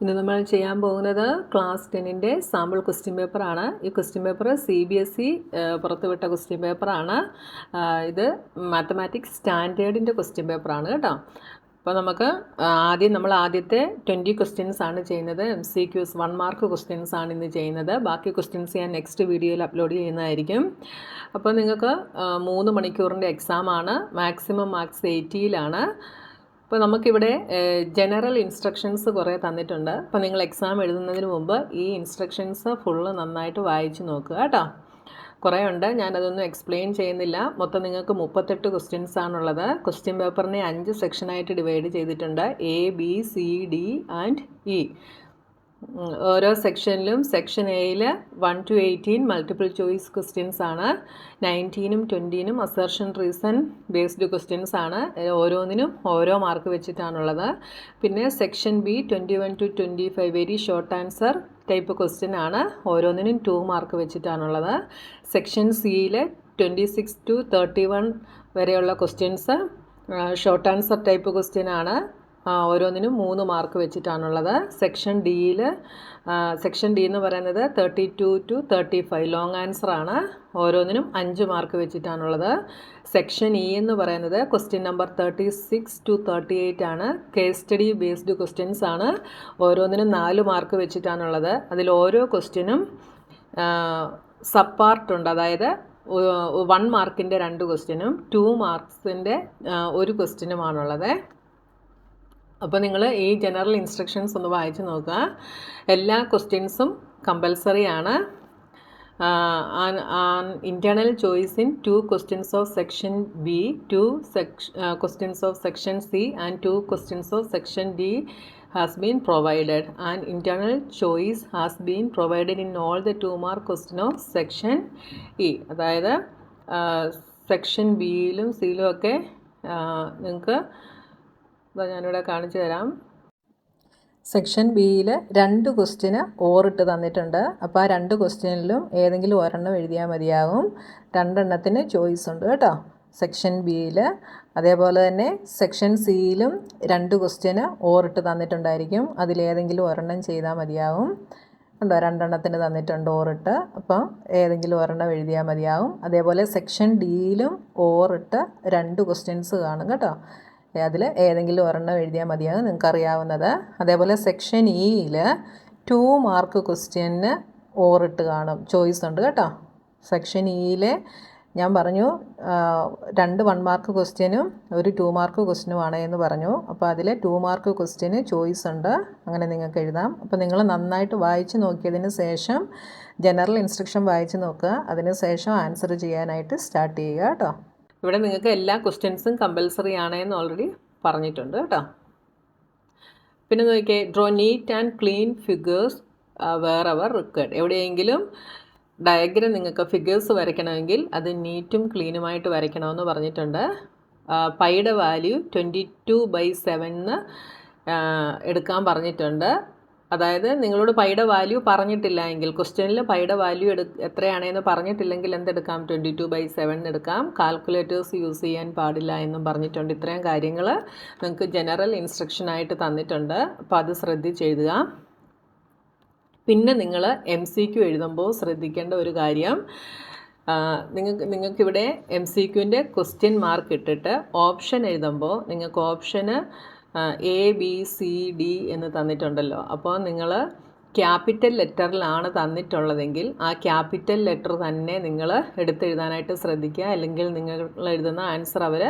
ഇന്ന് നമ്മൾ ചെയ്യാൻ പോകുന്നത് ക്ലാസ് 10ൻ്റെ സാമ്പിൾ ക്വസ്റ്റ്യൻ പേപ്പറാണ്. ഈ ക്വസ്റ്റ്യൻ പേപ്പർ CBSE പുറത്തുവിട്ട ക്വസ്റ്റ്യൻ പേപ്പറാണ്. ഇത് മാത്തമാറ്റിക്സ് സ്റ്റാൻഡേർഡിൻ്റെ ക്വസ്റ്റ്യൻ പേപ്പറാണ് കേട്ടോ. അപ്പോൾ നമുക്ക് ആദ്യത്തെ 20 ക്വസ്റ്റ്യൻസ് ആണ് ചെയ്യുന്നത്. MCQs 1 മാർക്ക് ക്വസ്റ്റ്യൻസ് ആണ് ഇന്ന് ചെയ്യുന്നത്. ബാക്കി ക്വസ്റ്റ്യൻസ് ഞാൻ നെക്സ്റ്റ് വീഡിയോയിൽ അപ്ലോഡ് ചെയ്യുന്നതായിരിക്കും. അപ്പോൾ നിങ്ങൾക്ക് 3 മണിക്കൂറിൻ്റെ എക്സാമാണ്. Maximum marks 80ലാണ്. അപ്പോൾ നമുക്കിവിടെ ജനറൽ ഇൻസ്ട്രക്ഷൻസ് കുറേ തന്നിട്ടുണ്ട്. അപ്പോൾ നിങ്ങൾ എക്സാം എഴുതുന്നതിന് മുമ്പ് ഈ ഇൻസ്ട്രക്ഷൻസ് ഫുള്ള് നന്നായിട്ട് വായിച്ച് നോക്കുക കേട്ടോ. കുറേ ഉണ്ട്, ഞാനതൊന്നും എക്സ്പ്ലെയിൻ ചെയ്യുന്നില്ല. മൊത്തം നിങ്ങൾക്ക് 38 ക്വസ്റ്റ്യൻസ് ആണുള്ളത്. ക്വസ്റ്റ്യൻ പേപ്പറിനെ 5 സെക്ഷനായിട്ട് ഡിവൈഡ് ചെയ്തിട്ടുണ്ട്. A, B, C, D and E. ഓരോ സെക്ഷനിലും സെക്ഷൻ എയിൽ 1 to 18 മൾട്ടിപ്പിൾ ചോയ്സ് ക്വസ്റ്റ്യൻസ് ആണ്. 19ഉം 20നും അസർഷൻ റീസൺ ബേസ്ഡ് ക്വസ്റ്റ്യൻസ് ആണ്. ഓരോന്നിനും ഓരോ മാർക്ക് വെച്ചിട്ടാണുള്ളത്. പിന്നെ section B 21 to 25 very short answer type question ആണ്. ഓരോന്നിനും 2 മാർക്ക് വെച്ചിട്ടാണുള്ളത്. സെക്ഷൻ സിയിൽ 26 to 31 വരെയുള്ള questions short answer type question ആണ്. ഓരോന്നിനും 3 മാർക്ക് വെച്ചിട്ടാണുള്ളത്. സെക്ഷൻ ഡിയിൽ സെക്ഷൻ ഡി എന്ന് പറയുന്നത് 32 to 35 ലോങ് ആൻസർ ആണ്. ഓരോന്നിനും 5 മാർക്ക് വെച്ചിട്ടാണുള്ളത്. സെക്ഷൻ ഇ എന്ന് പറയുന്നത് ക്വസ്റ്റ്യൻ നമ്പർ 36 to 38 ആണ്. കേസ് സ്റ്റഡി ബേസ്ഡ് ക്വസ്റ്റ്യൻസ് ആണ്. ഓരോന്നിനും 4 മാർക്ക് വെച്ചിട്ടാണുള്ളത്. അതിൽ ഓരോ ക്വസ്റ്റ്യനും സബ് പാർട്ടുണ്ട്. അതായത് 1 മാർക്കിൻ്റെ 2 ക്വസ്റ്റ്യനും 2 മാർക്സിൻ്റെ 1 ക്വസ്റ്റ്യനുമാണുള്ളത്. അപ്പോൾ നിങ്ങൾ ഈ ജനറൽ ഇൻസ്ട്രക്ഷൻസ് ഒന്ന് വായിച്ച് നോക്കുക. എല്ലാ ക്വസ്റ്റ്യൻസും കമ്പൽസറി ആണ്. Internal choice in 2 questions of section B, 2 questions of section C and 2 questions of section D has been provided, and internal choice has been provided in all the 2 mark question of section E. അതായത് section ബിയിലും സിയിലും ഒക്കെ നിങ്ങൾക്ക് ഞാനിവിടെ കാണിച്ചു തരാം. Section ബിയിൽ 2 question ഓറിട്ട് തന്നിട്ടുണ്ട്. അപ്പോൾ ആ 2 ക്വസ്റ്റ്യനിലും ഏതെങ്കിലും ഒരെണ്ണം എഴുതിയാൽ മതിയാകും. 2 എണ്ണത്തിന് ചോയ്സ് ഉണ്ട് കേട്ടോ സെക്ഷൻ ബിയിൽ. അതേപോലെ തന്നെ സെക്ഷൻ സിയിലും 2 ക്വസ്റ്റ്യന് ഓറിട്ട് തന്നിട്ടുണ്ടായിരിക്കും. അതിലേതെങ്കിലും ഒരെണ്ണം ചെയ്താൽ മതിയാകും. ഉണ്ടോ, 2 എണ്ണത്തിന് തന്നിട്ടുണ്ട് ഓറിട്ട്. അപ്പം ഏതെങ്കിലും ഒരെണ്ണം എഴുതിയാൽ മതിയാകും. അതേപോലെ സെക്ഷൻ ഡിയിലും ഓറിട്ട് 2 ക്വസ്റ്റ്യൻസ് കാണും കേട്ടോ. അതിൽ ഏതെങ്കിലും ഒരെണ്ണം എഴുതിയാൽ മതിയാകും, നിങ്ങൾക്കറിയാവുന്നത്. അതേപോലെ സെക്ഷൻ ഇയിൽ 2 മാർക്ക് ക്വസ്റ്റ്യന് ഓറിട്ട് കാണും, ചോയ്സ് ഉണ്ട് കേട്ടോ. സെക്ഷൻ ഇയിൽ ഞാൻ പറഞ്ഞു 2 1 മാർക്ക് ക്വസ്റ്റ്യനും 1 2 മാർക്ക് ക്വസ്റ്റ്യനുമാണ് എന്ന് പറഞ്ഞു. അപ്പോൾ അതിൽ 2 മാർക്ക് ക്വസ്റ്റ്യന് ചോയ്സ് ഉണ്ട്, അങ്ങനെ നിങ്ങൾക്ക് എഴുതാം. അപ്പോൾ നിങ്ങൾ നന്നായിട്ട് വായിച്ച് നോക്കിയതിന് ശേഷം ജനറൽ ഇൻസ്ട്രക്ഷൻ വായിച്ച് നോക്കുക. അതിന് ശേഷം ആൻസർ ചെയ്യാനായിട്ട് സ്റ്റാർട്ട് ചെയ്യുക കേട്ടോ. ഇവിടെ നിങ്ങൾക്ക് എല്ലാ ക്വസ്റ്റ്യൻസും കമ്പൽസറി ആണെന്ന് ഓൾറെഡി പറഞ്ഞിട്ടുണ്ട് കേട്ടോ. പിന്നെ നോക്കിയേ, draw neat and clean figures wherever required. എവിടെയെങ്കിലും ഡയഗ്രം നിങ്ങൾക്ക് ഫിഗേഴ്സ് വരയ്ക്കണമെങ്കിൽ അത് നീറ്റും ക്ലീനുമായിട്ട് വരയ്ക്കണമെന്ന് പറഞ്ഞിട്ടുണ്ട്. പൈയുടെ വാല്യൂ 22/7 എടുക്കാൻ പറഞ്ഞിട്ടുണ്ട്. അതായത് നിങ്ങളോട് പൈയുടെ വാല്യൂ പറഞ്ഞിട്ടില്ല എങ്കിൽ, ക്വസ്റ്റ്യനിൽ പൈയുടെ വാല്യൂ എത്രയാണെന്ന് പറഞ്ഞിട്ടില്ലെങ്കിൽ എന്തെടുക്കാം, 22/7 എടുക്കാം. കാൽക്കുലേറ്റേഴ്സ് യൂസ് ചെയ്യാൻ പാടില്ല എന്നും പറഞ്ഞിട്ടുണ്ട്. ഇത്രയും കാര്യങ്ങൾ നിങ്ങൾക്ക് ജനറൽ ഇൻസ്ട്രക്ഷനായിട്ട് തന്നിട്ടുണ്ട്. അപ്പോൾ അത് ശ്രദ്ധിച്ചെഴുതുക. പിന്നെ നിങ്ങൾ MCQ എഴുതുമ്പോൾ ശ്രദ്ധിക്കേണ്ട ഒരു കാര്യം, നിങ്ങൾക്കിവിടെ MCQൻ്റെ ക്വസ്റ്റ്യൻ മാർക്ക് ഇട്ടിട്ട് ഓപ്ഷൻ എഴുതുമ്പോൾ നിങ്ങൾക്ക് ഓപ്ഷന് ABCD എന്ന് തന്നിട്ടുണ്ടല്ലോ. അപ്പോൾ നിങ്ങൾ ക്യാപിറ്റൽ ലെറ്ററിലാണ് തന്നിട്ടുള്ളതെങ്കിൽ ആ ക്യാപിറ്റൽ ലെറ്റർ തന്നെ നിങ്ങൾ എടുത്തെഴുതാനായിട്ട് ശ്രദ്ധിക്കുക. അല്ലെങ്കിൽ നിങ്ങൾ എഴുതുന്ന ആൻസർ അവർ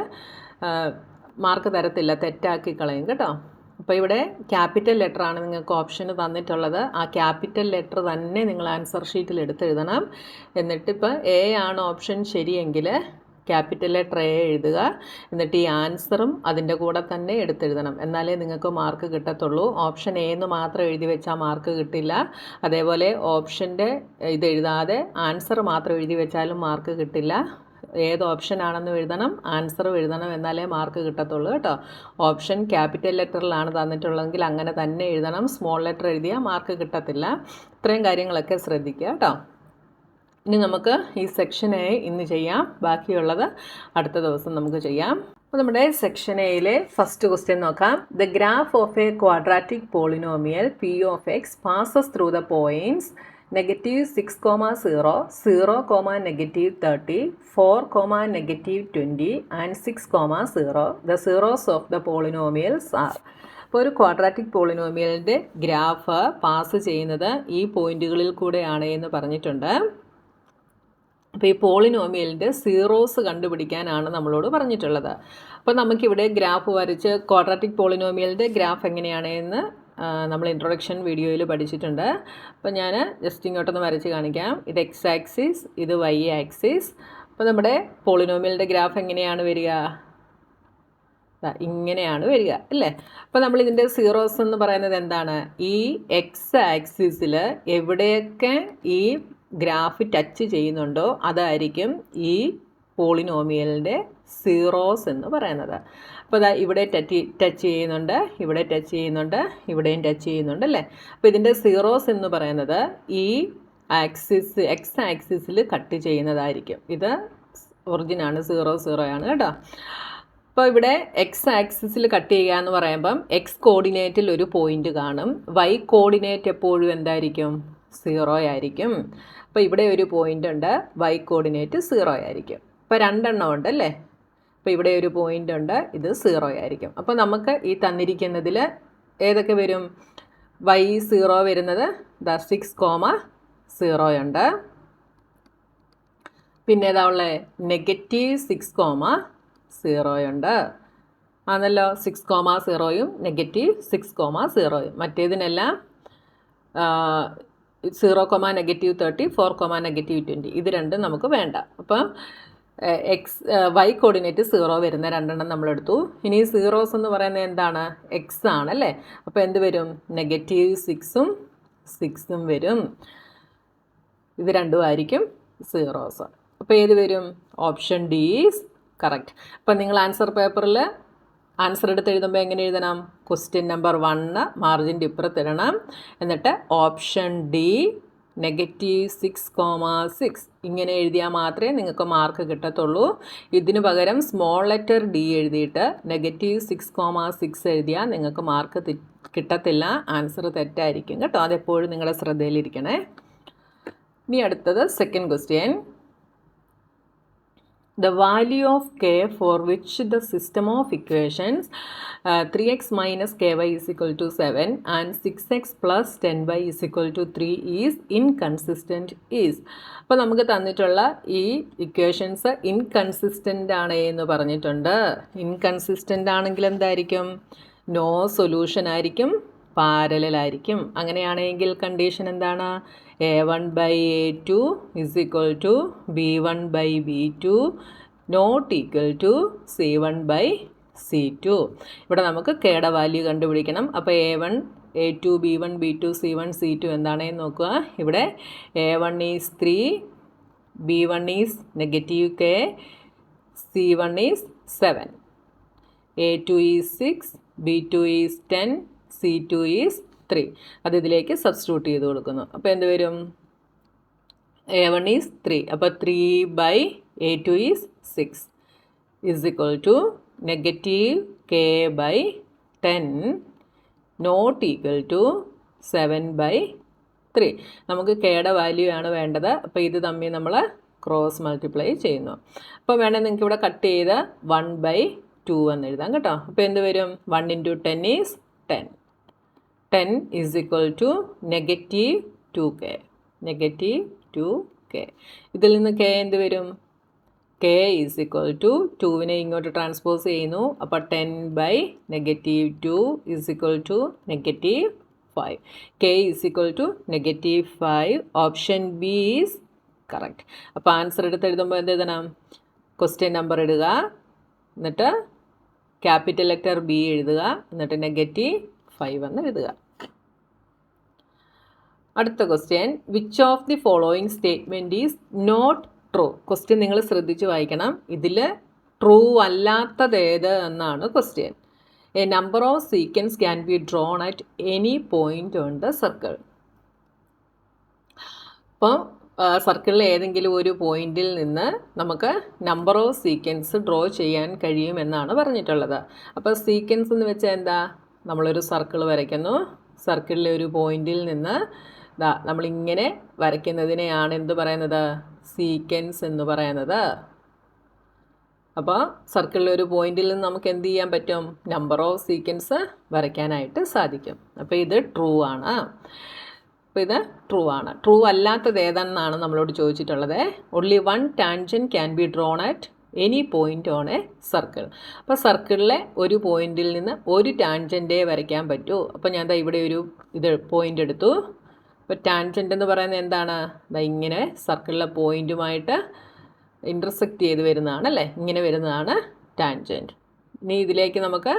മാർക്ക് തരത്തില്ല, തെറ്റാക്കി കളയും കേട്ടോ. അപ്പോൾ ഇവിടെ ക്യാപിറ്റൽ ലെറ്ററാണ് നിങ്ങൾക്ക് ഓപ്ഷന് തന്നിട്ടുള്ളത്. ആ ക്യാപിറ്റൽ ലെറ്റർ തന്നെ നിങ്ങൾ ആൻസർ ഷീറ്റിൽ എടുത്തെഴുതണം. എന്നിട്ടിപ്പോൾ A ആണ് ഓപ്ഷൻ ശരിയെങ്കിൽ ക്യാപിറ്റൽ ലെറ്റർ A എഴുതുക. എന്നിട്ട് ഈ ആൻസറും അതിൻ്റെ കൂടെ തന്നെ എടുത്തെഴുതണം, എന്നാലേ നിങ്ങൾക്ക് മാർക്ക് കിട്ടത്തുള്ളൂ. ഓപ്ഷൻ A എന്ന് മാത്രം എഴുതി വെച്ചാൽ മാർക്ക് കിട്ടില്ല. അതേപോലെ ഓപ്ഷൻ്റെ ഇത് എഴുതാതെ ആൻസർ മാത്രം എഴുതി വെച്ചാലും മാർക്ക് കിട്ടില്ല. ഏത് ഓപ്ഷനാണെന്ന് എഴുതണം, ആൻസറും എഴുതണം, എന്നാലേ മാർക്ക് കിട്ടത്തുള്ളൂ കേട്ടോ. ഓപ്ഷൻ ക്യാപിറ്റൽ ലെറ്ററിലാണ് തന്നിട്ടുള്ളതെങ്കിൽ അങ്ങനെ തന്നെ എഴുതണം. സ്മോൾ ലെറ്റർ എഴുതിയാൽ മാർക്ക് കിട്ടത്തില്ല. ഇത്രയും കാര്യങ്ങളൊക്കെ ശ്രദ്ധിക്കുക കേട്ടോ. ഇനി നമുക്ക് ഈ സെക്ഷൻ എ ഇന്ന് ചെയ്യാം, ബാക്കിയുള്ളത് അടുത്ത ദിവസം നമുക്ക് ചെയ്യാം. അപ്പോൾ നമ്മുടെ സെക്ഷൻ എയിലെ ഫസ്റ്റ് ക്വസ്റ്റ്യൻ നോക്കാം. The graph of A quadratic polynomial P of X passes through the points -6, 0, -30, 4, -20 and 6, 0. The zeros of the polynomials are. അപ്പോൾ ഒരു ക്വാഡ്രാറ്റിക് പോളിനോമിയലിൻ്റെ ഗ്രാഫ് പാസ് ചെയ്യുന്നത് ഈ പോയിന്റുകളിൽ കൂടെയാണ് എന്ന് പറഞ്ഞിട്ടുണ്ട്. അപ്പോൾ ഈ പോളിനോമിയലിൻ്റെ സീറോസ് കണ്ടുപിടിക്കാനാണ് നമ്മളോട് പറഞ്ഞിട്ടുള്ളത്. അപ്പോൾ നമുക്കിവിടെ ഗ്രാഫ് വരച്ച് ക്വാഡ്രാറ്റിക് പോളിനോമിയലിൻ്റെ ഗ്രാഫ് എങ്ങനെയാണ് എന്ന് നമ്മൾ ഇൻട്രൊഡക്ഷൻ വീഡിയോയിൽ പഠിച്ചിട്ടുണ്ട്. അപ്പോൾ ഞാൻ ജസ്റ്റ് ഇങ്ങോട്ടൊന്ന് വരച്ച് കാണിക്കാം. ഇത് എക്സ് ആക്സിസ്, ഇത് വൈ ആക്സിസ്. അപ്പോൾ നമ്മുടെ പോളിനോമിയലിൻ്റെ ഗ്രാഫ് എങ്ങനെയാണ് വരിക? ഇങ്ങനെയാണ് വരിക അല്ലേ? അപ്പോൾ നമ്മൾ ഇതിൻ്റെ സീറോസ് എന്ന് പറയുന്നത് എന്താണ്? ഈ എക്സ് ആക്സിസിൽ എവിടെയൊക്കെ ഈ ഗ്രാഫ് ടച്ച് ചെയ്യുന്നുണ്ടോ അതായിരിക്കും ഈ പോളിനോമിയലിൻ്റെ സീറോസ് എന്ന് പറയുന്നത്. അപ്പോൾ അതാ ഇവിടെ ടച്ച് ചെയ്യുന്നുണ്ട്, ഇവിടെ ടച്ച് ചെയ്യുന്നുണ്ട്, ഇവിടെയും ടച്ച് ചെയ്യുന്നുണ്ട് അല്ലേ? അപ്പോൾ ഇതിൻ്റെ സീറോസ് എന്ന് പറയുന്നത് ഈ ആക്സിസ് എക്സ് ആക്സിസിൽ കട്ട് ചെയ്യുന്നതായിരിക്കും. ഇത് ഒറിജിനാണ്, 0, 0 ആണ് കേട്ടോ. അപ്പോൾ ഇവിടെ എക്സ് ആക്സിസിൽ കട്ട് ചെയ്യുക എന്ന് പറയുമ്പം എക്സ് കോർഡിനേറ്റിൽ ഒരു പോയിന്റ് കാണും, വൈ കോർഡിനേറ്റ് എപ്പോഴും എന്തായിരിക്കും? 0 ആയിരിക്കും. അപ്പോൾ ഇവിടെ ഒരു പോയിന്റ് ഉണ്ട്, വൈ കോർഡിനേറ്റ് 0 ആയിരിക്കും. അപ്പോൾ 2 എണ്ണം ഉണ്ട് അല്ലേ? അപ്പോൾ ഇവിടെ ഒരു പോയിന്റ് ഉണ്ട്, ഇത് 0 ആയിരിക്കും. അപ്പോൾ നമുക്ക് ഈ തന്നിരിക്കുന്നതിൽ ഏതൊക്കെ വരും? വൈ 0 വരുന്നത് 6, 0 ഉണ്ട്. പിന്നെ ഏതാ ഉള്ളത്? -6, 0 ഉണ്ട് ആണല്ലോ. 6, 0യും -6, 0യും. മറ്റേതിനെല്ലാം 0, -30, 4, -20. ഇത് രണ്ടും നമുക്ക് വേണ്ട. അപ്പം വൈ കോർഡിനേറ്റ് 0 വരുന്ന 2 എണ്ണം നമ്മളെടുത്തു. ഇനി സീറോസ് എന്ന് പറയുന്നത് എന്താണ്? എക്സ് ആണല്ലേ? അപ്പോൾ എന്ത് വരും? -6ഉം 6ഉം വരും. ഇത് രണ്ടും ആയിരിക്കും സീറോസ്. അപ്പോൾ ഏത് വരും? Option D is correct. അപ്പം നിങ്ങൾ ആൻസർ പേപ്പറിൽ ആൻസർ എടുത്ത് എഴുതുമ്പോൾ എങ്ങനെ എഴുതണം? Question number 1 മാർജിൻ്റെ ഇപ്പുറത്തിടണം. എന്നിട്ട് ഓപ്ഷൻ ഡി -6, ഇങ്ങനെ എഴുതിയാൽ മാത്രമേ നിങ്ങൾക്ക് മാർക്ക് കിട്ടത്തുള്ളൂ. ഇതിന് പകരം സ്മോൾ ലെറ്റർ ഡി എഴുതിയിട്ട് -6, 6 എഴുതിയാൽ നിങ്ങൾക്ക് മാർക്ക് കിട്ടത്തില്ല, ആൻസർ തെറ്റായിരിക്കും കേട്ടോ. അതെപ്പോഴും നിങ്ങളുടെ ശ്രദ്ധയിലിരിക്കണേ. ഇനി അടുത്തത് second question. The value of k for which the system of equations 3x minus ky is equal to 7 and 6x plus 10y is equal to 3 is inconsistent is. അപ്പോൾ നമുക്ക് തന്നിട്ടുള്ള ഈ ഇക്വേഷൻസ് ഇൻകൺസിസ്റ്റൻ്റ് ആണ് എന്ന് പറഞ്ഞിട്ടുണ്ട്. ഇൻകൺസിസ്റ്റൻ്റ് ആണെങ്കിൽ എന്തായിരിക്കും? No solution ആയിരിക്കും, പാരലൽ ആയിരിക്കും. അങ്ങനെയാണെങ്കിൽ കണ്ടീഷൻ എന്താണ്? a1/a2 is equal to b1/b2 not equal to c1/c2. ഇവിടെ നമുക്ക് കെയുടെ വാല്യൂ കണ്ടുപിടിക്കണം. അപ്പോൾ a1, a2, b1, b2, c1, c2 എന്താണെന്ന് നോക്കുക. ഇവിടെ a1 is 3, b1 is -k, c1 is 7, a2 is 6, b2 is 10, c2 is 3. അത് ഇതിലേക്ക് സബ്സ്റ്റിറ്റ്യൂട്ട് ചെയ്ത് കൊടുക്കുന്നു. അപ്പോൾ എന്ത് വരും? a1 is 3, അപ്പോൾ 3/a2 is 6 is equal to -k/10 not equal to 7/3. നമുക്ക് കെയുടെ വാല്യൂ ആണ് വേണ്ടത്. അപ്പോൾ ഇത് തമ്മിൽ നമ്മൾ ക്രോസ് മൾട്ടിപ്ലൈ ചെയ്യുന്നു. അപ്പോൾ വേണമെങ്കിൽ നിങ്ങൾക്ക് ഇവിടെ കട്ട് ചെയ്ത് 1/2 എന്ന് എഴുതാം കേട്ടോ. അപ്പോൾ എന്ത് വരും? 1 × 10 is 10. 10 is equal to -2k. -2k. ഇതിൽ നിന്ന് k എന്ത് വരും? k is equal to 2നെ ഇങ്ങോട്ട് ട്രാൻസ്പോസ് ചെയ്യുന്നു. അപ്പോൾ 10/-2 is equal to -5. k is equal to -5. Option B is correct. അപ്പോൾ ആൻസർ എടുത്ത് എഴുതുമ്പോൾ എന്ത് എഴുതണം? ക്വസ്റ്റ്യൻ നമ്പർ ഇടുക, എന്നിട്ട് ക്യാപിറ്റൽ ലെറ്റർ ബി എഴുതുക, എന്നിട്ട് -5 എന്ന് എഴുതുക. അടുത്ത question. Which of the following statement is not true? Question നിങ്ങൾ ശ്രദ്ധിച്ച് വായിക്കണം. ഇതിൽ ട്രൂ അല്ലാത്തത് ഏത് എന്നാണ് question. A number of sequence can be drawn at any point on the circle. അപ്പോൾ സർക്കിളിലെ ഏതെങ്കിലും ഒരു പോയിന്റിൽ നിന്ന് നമുക്ക് നമ്പർ ഓഫ് സീക്വൻസ് ഡ്രോ ചെയ്യാൻ കഴിയുമെന്നാണ് പറഞ്ഞിട്ടുള്ളത്. അപ്പോൾ സീക്വൻസ് എന്ന് വെച്ചാൽ എന്താ? നമ്മളൊരു സർക്കിൾ വരയ്ക്കുന്നു. സർക്കിളിലെ ഒരു പോയിന്റിൽ നിന്ന് നമ്മളിങ്ങനെ വരയ്ക്കുന്നതിനെയാണ് എന്ത് പറയുന്നത്? സീക്വൻസ് എന്ന് പറയുന്നത്. അപ്പോൾ സർക്കിളിലെ ഒരു പോയിന്റിൽ നിന്ന് നമുക്ക് എന്ത് ചെയ്യാൻ പറ്റും? നമ്പർ ഓഫ് സീക്വൻസ് വരയ്ക്കാനായിട്ട് സാധിക്കും. അപ്പോൾ ഇത് ട്രൂ ആണ്. അപ്പോൾ ഇത് ട്രൂ ആണ്. ട്രൂ അല്ലാത്തത് ഏതാണെന്നാണ് നമ്മളോട് ചോദിച്ചിട്ടുള്ളത്. Only one tangent can be drawn at any point on A circle. അപ്പോൾ സർക്കിളിലെ ഒരു പോയിന്റിൽ നിന്ന് ഒരു ടാൻജൻറ്റേ വരയ്ക്കാൻ പറ്റൂ. അപ്പോൾ ഞാൻ ഇവിടെ ഒരു പോയിന്റ് എടുത്തു. അപ്പോൾ ടാൻജൻറ്റ് എന്ന് പറയുന്നത് എന്താണ്? ഇങ്ങനെ സർക്കിളിലെ പോയിൻറ്റുമായിട്ട് ഇൻ്റർസെക്റ്റ് ചെയ്ത് വരുന്നതാണ് അല്ലേ? ഇങ്ങനെ വരുന്നതാണ് ടാൻജൻറ്റ്. ഇനി ഇതിലേക്ക് നമുക്ക്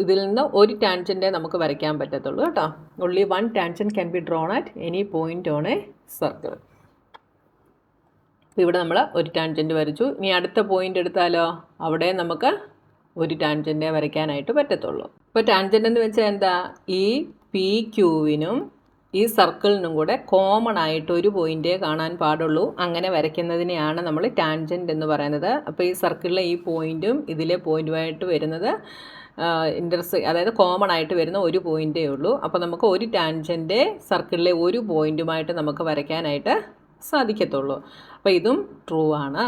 ഇതിൽ നിന്ന് ഒരു ടാൻജൻറ്റേ നമുക്ക് വരയ്ക്കാൻ പറ്റത്തുള്ളൂ കേട്ടോ. Only one tangent can be drawn at any point on A circle. ഇവിടെ നമ്മൾ ഒരു ടാൻജൻറ്റ് വരച്ചു. ഇനി അടുത്ത പോയിൻ്റ് എടുത്താലോ? അവിടെ നമുക്ക് ഒരു ടാൻജൻറ്റേ വരയ്ക്കാനായിട്ട് പറ്റത്തുള്ളൂ. അപ്പോൾ ടാൻജൻറ്റ് എന്ന് വെച്ചാൽ എന്താ? ഈ പി ക്യൂവിനും ഈ സർക്കിളിനും കൂടെ കോമൺ ആയിട്ട് ഒരു പോയിൻ്റേ കാണാൻ പാടുള്ളൂ. അങ്ങനെ വരയ്ക്കുന്നതിനെയാണ് നമ്മൾ ടാൻജൻറ്റ് എന്ന് പറയുന്നത്. അപ്പോൾ ഈ സർക്കിളിലെ ഈ പോയിൻറ്റും ഇതിലെ പോയിൻറ്റുമായിട്ട് വരുന്നത് അതായത് കോമൺ ആയിട്ട് വരുന്ന ഒരു പോയിൻ്റേ ഉള്ളൂ. അപ്പോൾ നമുക്ക് ഒരു ടാൻജൻറ്റ് സർക്കിളിലെ ഒരു പോയിൻറ്റുമായിട്ട് നമുക്ക് വരയ്ക്കാനായിട്ട് സാധിക്കത്തുള്ളൂ. അപ്പോൾ ഇതും ട്രൂ ആണ്.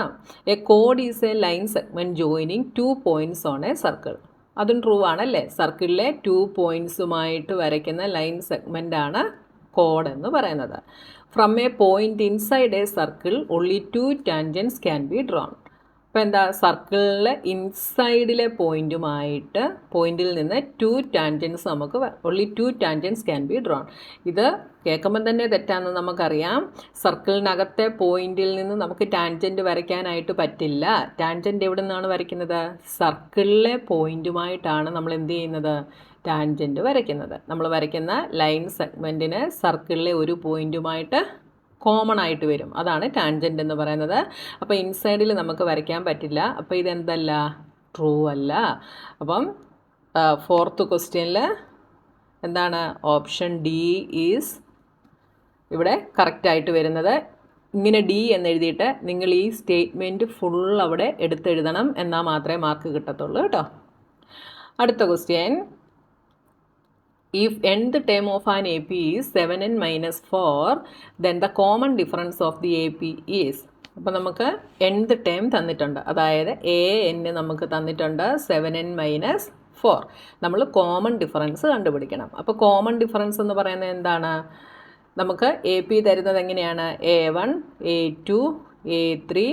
A code is A line segment joining 2 points on A circle. അതും ട്രൂ ആണല്ലേ? സർക്കിളിലെ 2 പോയിൻറ്റ്സുമായിട്ട് വരയ്ക്കുന്ന ലൈൻ സെഗ്മെൻ്റ് ആണ് കോഡ് എന്ന് പറയുന്നത്. From a point inside a circle only 2 tangents can be drawn. അപ്പോൾ എന്താ? സർക്കിളിലെ ഇൻസൈഡിലെ പോയിൻറ്റിൽ നിന്ന് 2 ടാൻജൻറ്റ്സ് നമുക്ക് only 2 tangents can be drawn. ഇത് കേൾക്കുമ്പം തന്നെ തെറ്റാണെന്ന് നമുക്കറിയാം. സർക്കിളിനകത്തെ പോയിന്റിൽ നിന്ന് നമുക്ക് ടാൻജൻറ്റ് വരയ്ക്കാനായിട്ട് പറ്റില്ല. ടാൻജൻറ്റ് എവിടെ നിന്നാണ് വരയ്ക്കുന്നത്? സർക്കിളിലെ പോയിൻറ്റുമായിട്ടാണ് നമ്മൾ എന്ത് ചെയ്യുന്നത്? ടാൻജൻറ്റ് വരയ്ക്കുന്നത്. നമ്മൾ വരയ്ക്കുന്ന ലൈൻ സെഗ്മെൻറ്റിന് സർക്കിളിലെ ഒരു പോയിൻറ്റുമായിട്ട് കോമൺ ആയിട്ട് വരും. അതാണ് ടാൻജൻറ്റ് എന്ന് പറയുന്നത്. അപ്പോൾ ഇൻസൈഡിൽ നമുക്ക് വരയ്ക്കാൻ പറ്റില്ല. അപ്പോൾ ഇതെന്തല്ല? ട്രൂ അല്ല. അപ്പം 4th ക്വസ്റ്റ്യനിൽ എന്താണ്? ഓപ്ഷൻ ഡി ഈസ് ഇവിടെ കറക്റ്റായിട്ട് വരുന്നത്. ഇങ്ങനെ ഡി എന്നെഴുതിയിട്ട് നിങ്ങൾ ഈ സ്റ്റേറ്റ്മെൻറ്റ് ഫുൾ അവിടെ എടുത്തെഴുതണം. എന്നാൽ മാത്രമേ മാർക്ക് കിട്ടത്തുള്ളൂ കേട്ടോ. അടുത്ത question. If nth term of an AP is 7n minus 4, then the common difference of the AP is. അപ്പോൾ നമുക്ക് nth term തന്നിട്ടുണ്ട്. അതായത് an നമുക്ക് തന്നിട്ടുണ്ട് 7n minus 4. നമ്മൾ കോമൺ ഡിഫറൻസ് കണ്ടുപിടിക്കണം. അപ്പോൾ കോമൺ ഡിഫറൻസ് എന്ന് പറയുന്നത് എന്താണ്? നമുക്ക് AP തരുന്നത് എങ്ങനെയാണ്? A1, A2, A3,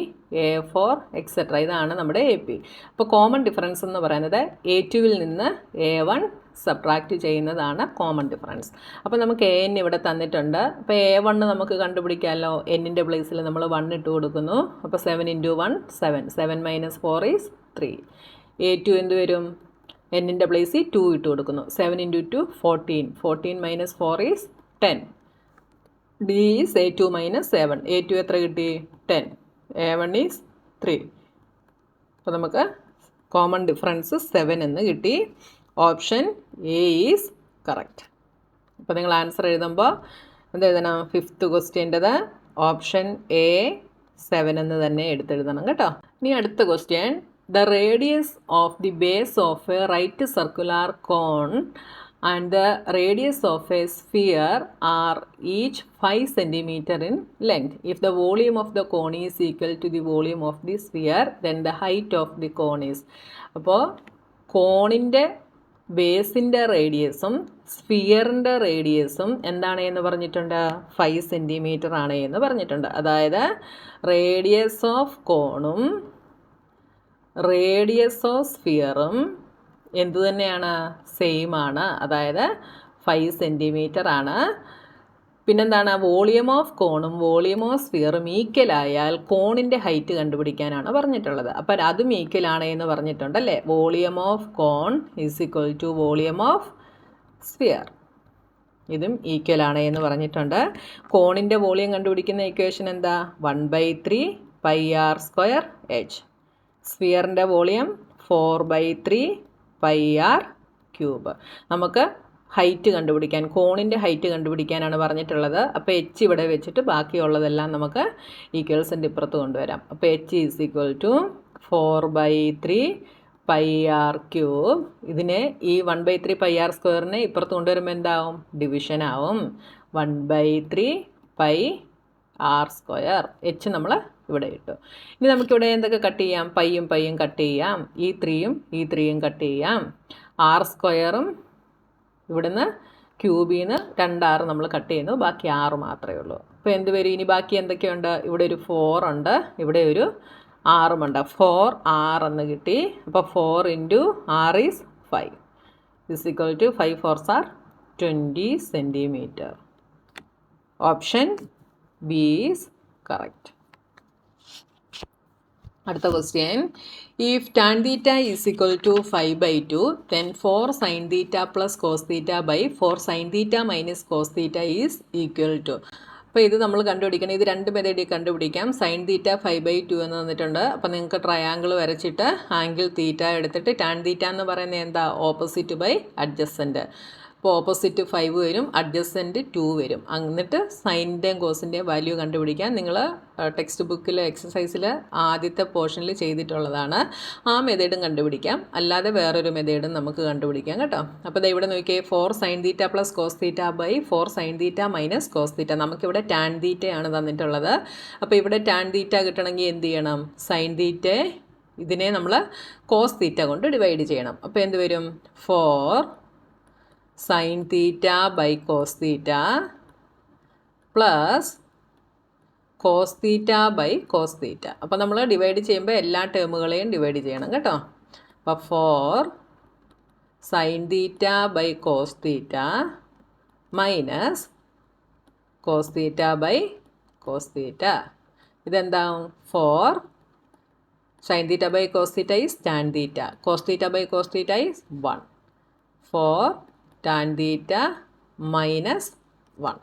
A4 etcetera. ഇതാണ് നമ്മുടെ AP. അപ്പോൾ കോമൺ ഡിഫറൻസ് എന്ന് പറയുന്നത് A2വിൽ നിന്ന് A1 സബ്ട്രാക്റ്റ് ചെയ്യുന്നതാണ് കോമൺ ഡിഫറൻസ്. അപ്പോൾ നമുക്ക് an ഇവിടെ തന്നിട്ടുണ്ട്. അപ്പോൾ A1 നമുക്ക് കണ്ടുപിടിക്കാമല്ലോ. n-ൻ്റെ പ്ലേസിൽ നമ്മൾ 1 ഇട്ട് കൊടുക്കുന്നു. അപ്പോൾ 7 × 1 7. 7 - 4 is 3. A2 എന്ത് വരും? n-ൻ്റെ പ്ലേസിൽ 2 ഇട്ട് കൊടുക്കുന്നു. 7 × 2 14. 14 - 4 is 10. D is A2 - 7. A2 എത്ര കിട്ടി? 10. A1 is 3. അപ്പോൾ നമുക്ക് കോമൺ ഡിഫറൻസ് 7 എന്ന് കിട്ടി. Option A is correct. അപ്പോൾ നിങ്ങൾ ആൻസർ എഴുതുമ്പോൾ എന്ത് എഴുതണം? 5th ക്വസ്റ്റ്യൻ്റെത് ഓപ്ഷൻ എ 7 എന്ന് തന്നെ എടുത്തെഴുതണം കേട്ടോ. ഇനി അടുത്ത question. The radius of the base of a right circular cone and the radius of a sphere are each 5 centimeter in length. If the volume of the cone is equal to the volume of the sphere, then the height of the cone is. അപ്പോൾ കോണിൻ്റെ ബേസിൻ്റെ റേഡിയസും സ്ഫിയറിൻ്റെ റേഡിയസും എന്താണ് എന്ന് പറഞ്ഞിട്ടുണ്ട്? 5 centimeter ആണ് എന്ന് പറഞ്ഞിട്ടുണ്ട്. അതായത് radius of കോണും radius of സ്ഫിയറും എന്തു തന്നെയാണ്? സെയിം ആണ്. അതായത് 5 centimeter ആണ്. പിന്നെന്താണ്? വോളിയം ഓഫ് കോണും വോളിയം ഓഫ് സ്ഫിയറും ഈക്വലായാൽ കോണിൻ്റെ ഹൈറ്റ് കണ്ടുപിടിക്കാനാണ് പറഞ്ഞിട്ടുള്ളത്. അപ്പം അതും ഈക്വലാണ് എന്ന് പറഞ്ഞിട്ടുണ്ടല്ലേ. Volume of cone is equal to volume of sphere. ഇതും ഈക്വലാണ് എന്ന് പറഞ്ഞിട്ടുണ്ട്. കോണിൻ്റെ വോളിയം കണ്ടുപിടിക്കുന്ന ഇക്വേഷൻ എന്താ? 1/3 πr²h. സ്ഫിയറിൻ്റെ വോളിയം 4/3 πr³. നമുക്ക് ഹൈറ്റ് കണ്ടുപിടിക്കാൻ, കോണിൻ്റെ ഹൈറ്റ് കണ്ടുപിടിക്കാനാണ് പറഞ്ഞിട്ടുള്ളത്. അപ്പോൾ എച്ച് ഇവിടെ വെച്ചിട്ട് ബാക്കിയുള്ളതെല്ലാം നമുക്ക് ഈക്വൽസിൻ്റെ ഇപ്പുറത്ത് കൊണ്ടുവരാം. അപ്പോൾ H is equal to 4/3 pi R cube. ഇതിനെ ഈ 1/3 പൈ ആർ സ്ക്വയറിനെ ഇപ്പുറത്ത് കൊണ്ടുവരുമ്പോൾ എന്താവും? ഡിവിഷൻ ആവും. 1/3 പൈ ആർ സ്ക്വയർ. എച്ച് നമ്മൾ ഇവിടെ ഇട്ടു. ഇനി നമുക്കിവിടെ എന്തൊക്കെ കട്ട് ചെയ്യാം? പൈയും പൈയും കട്ട് ചെയ്യാം. ഈ 3യും കട്ട് ചെയ്യാം. ആർ സ്ക്വയറും ഇവിടുന്ന് ക്യൂബിൽ നിന്ന് 2r നമ്മൾ കട്ട് ചെയ്യുന്നു. ബാക്കി 6 മാത്രമേ ഉള്ളൂ. അപ്പോൾ എന്ത് വരും? ഇനി ബാക്കി എന്തൊക്കെയുണ്ട്? ഇവിടെ ഒരു 4 ഉണ്ട്, ഇവിടെ ഒരു 6 ഉണ്ട്. 4r എന്ന് കിട്ടി. അപ്പോൾ 4 × r is 5 is equal to 5 4s are 20 centimeter. Option B is correct. അടുത്ത question, if tan theta is equal to 5/2 then 4 sin theta plus cos theta by 4 sin theta minus cos theta is equal to. അപ്പോൾ ഇത് നമ്മൾ കണ്ടുപിടിക്കണം. ഇത് 2 മെത്തേഡിൽ കണ്ടുപിടിക്കാം. Sine theta 5/2 എന്ന് തന്നിട്ടുണ്ട്. അപ്പോൾ നിങ്ങൾക്ക് ട്രയാങ്കിൾ വരച്ചിട്ട് ആംഗിൾ തീറ്റ എടുത്തിട്ട് ടാൻ തീറ്റ എന്ന് പറയുന്നത് എന്താ? Opposite by adjacent. അപ്പോൾ ഓപ്പോസിറ്റ് 5 വരും, അഡ്ജസൻറ്റ് 2 വരും. എന്നിട്ട് സൈനിൻ്റെയും കോസിൻ്റെയും വാല്യൂ കണ്ടുപിടിക്കാൻ നിങ്ങൾ ടെക്സ്റ്റ് ബുക്കിൽ എക്സസൈസിൽ ആദ്യത്തെ പോർഷനിൽ ചെയ്തിട്ടുള്ളതാണ്. ആ മെത്തേഡും കണ്ടുപിടിക്കാം, അല്ലാതെ വേറൊരു മെത്തേഡും നമുക്ക് കണ്ടുപിടിക്കാം കേട്ടോ. അപ്പോൾ ദേ ഇവിടെ നോക്കിയേ, 4 sin theta plus cos theta by 4 sin theta minus cos theta. നമുക്കിവിടെ ടാൻ തീറ്റയാണ് തന്നിട്ടുള്ളത്. അപ്പോൾ ഇവിടെ ടാൻ തീറ്റ കിട്ടണമെങ്കിൽ എന്ത് ചെയ്യണം? സൈൻ തീറ്റ ഇതിനെ നമ്മൾ കോസ് തീറ്റ കൊണ്ട് ഡിവൈഡ് ചെയ്യണം. അപ്പോൾ എന്ത് വരും? 4 sin theta by cos theta plus cos theta by cos theta. അപ്പോൾ നമ്മൾ ഡിവൈഡ് ചെയ്യുമ്പോൾ എല്ലാ ടേമുകളെയും ഡിവൈഡ് ചെയ്യണം കേട്ടോ. അപ്പോൾ 4 sin theta by cos theta minus cos theta by cos theta. ഇതെന്താവും? 4 sin theta by cos theta is tan theta. Cos theta by cos theta is 1. 4 tan theta minus 1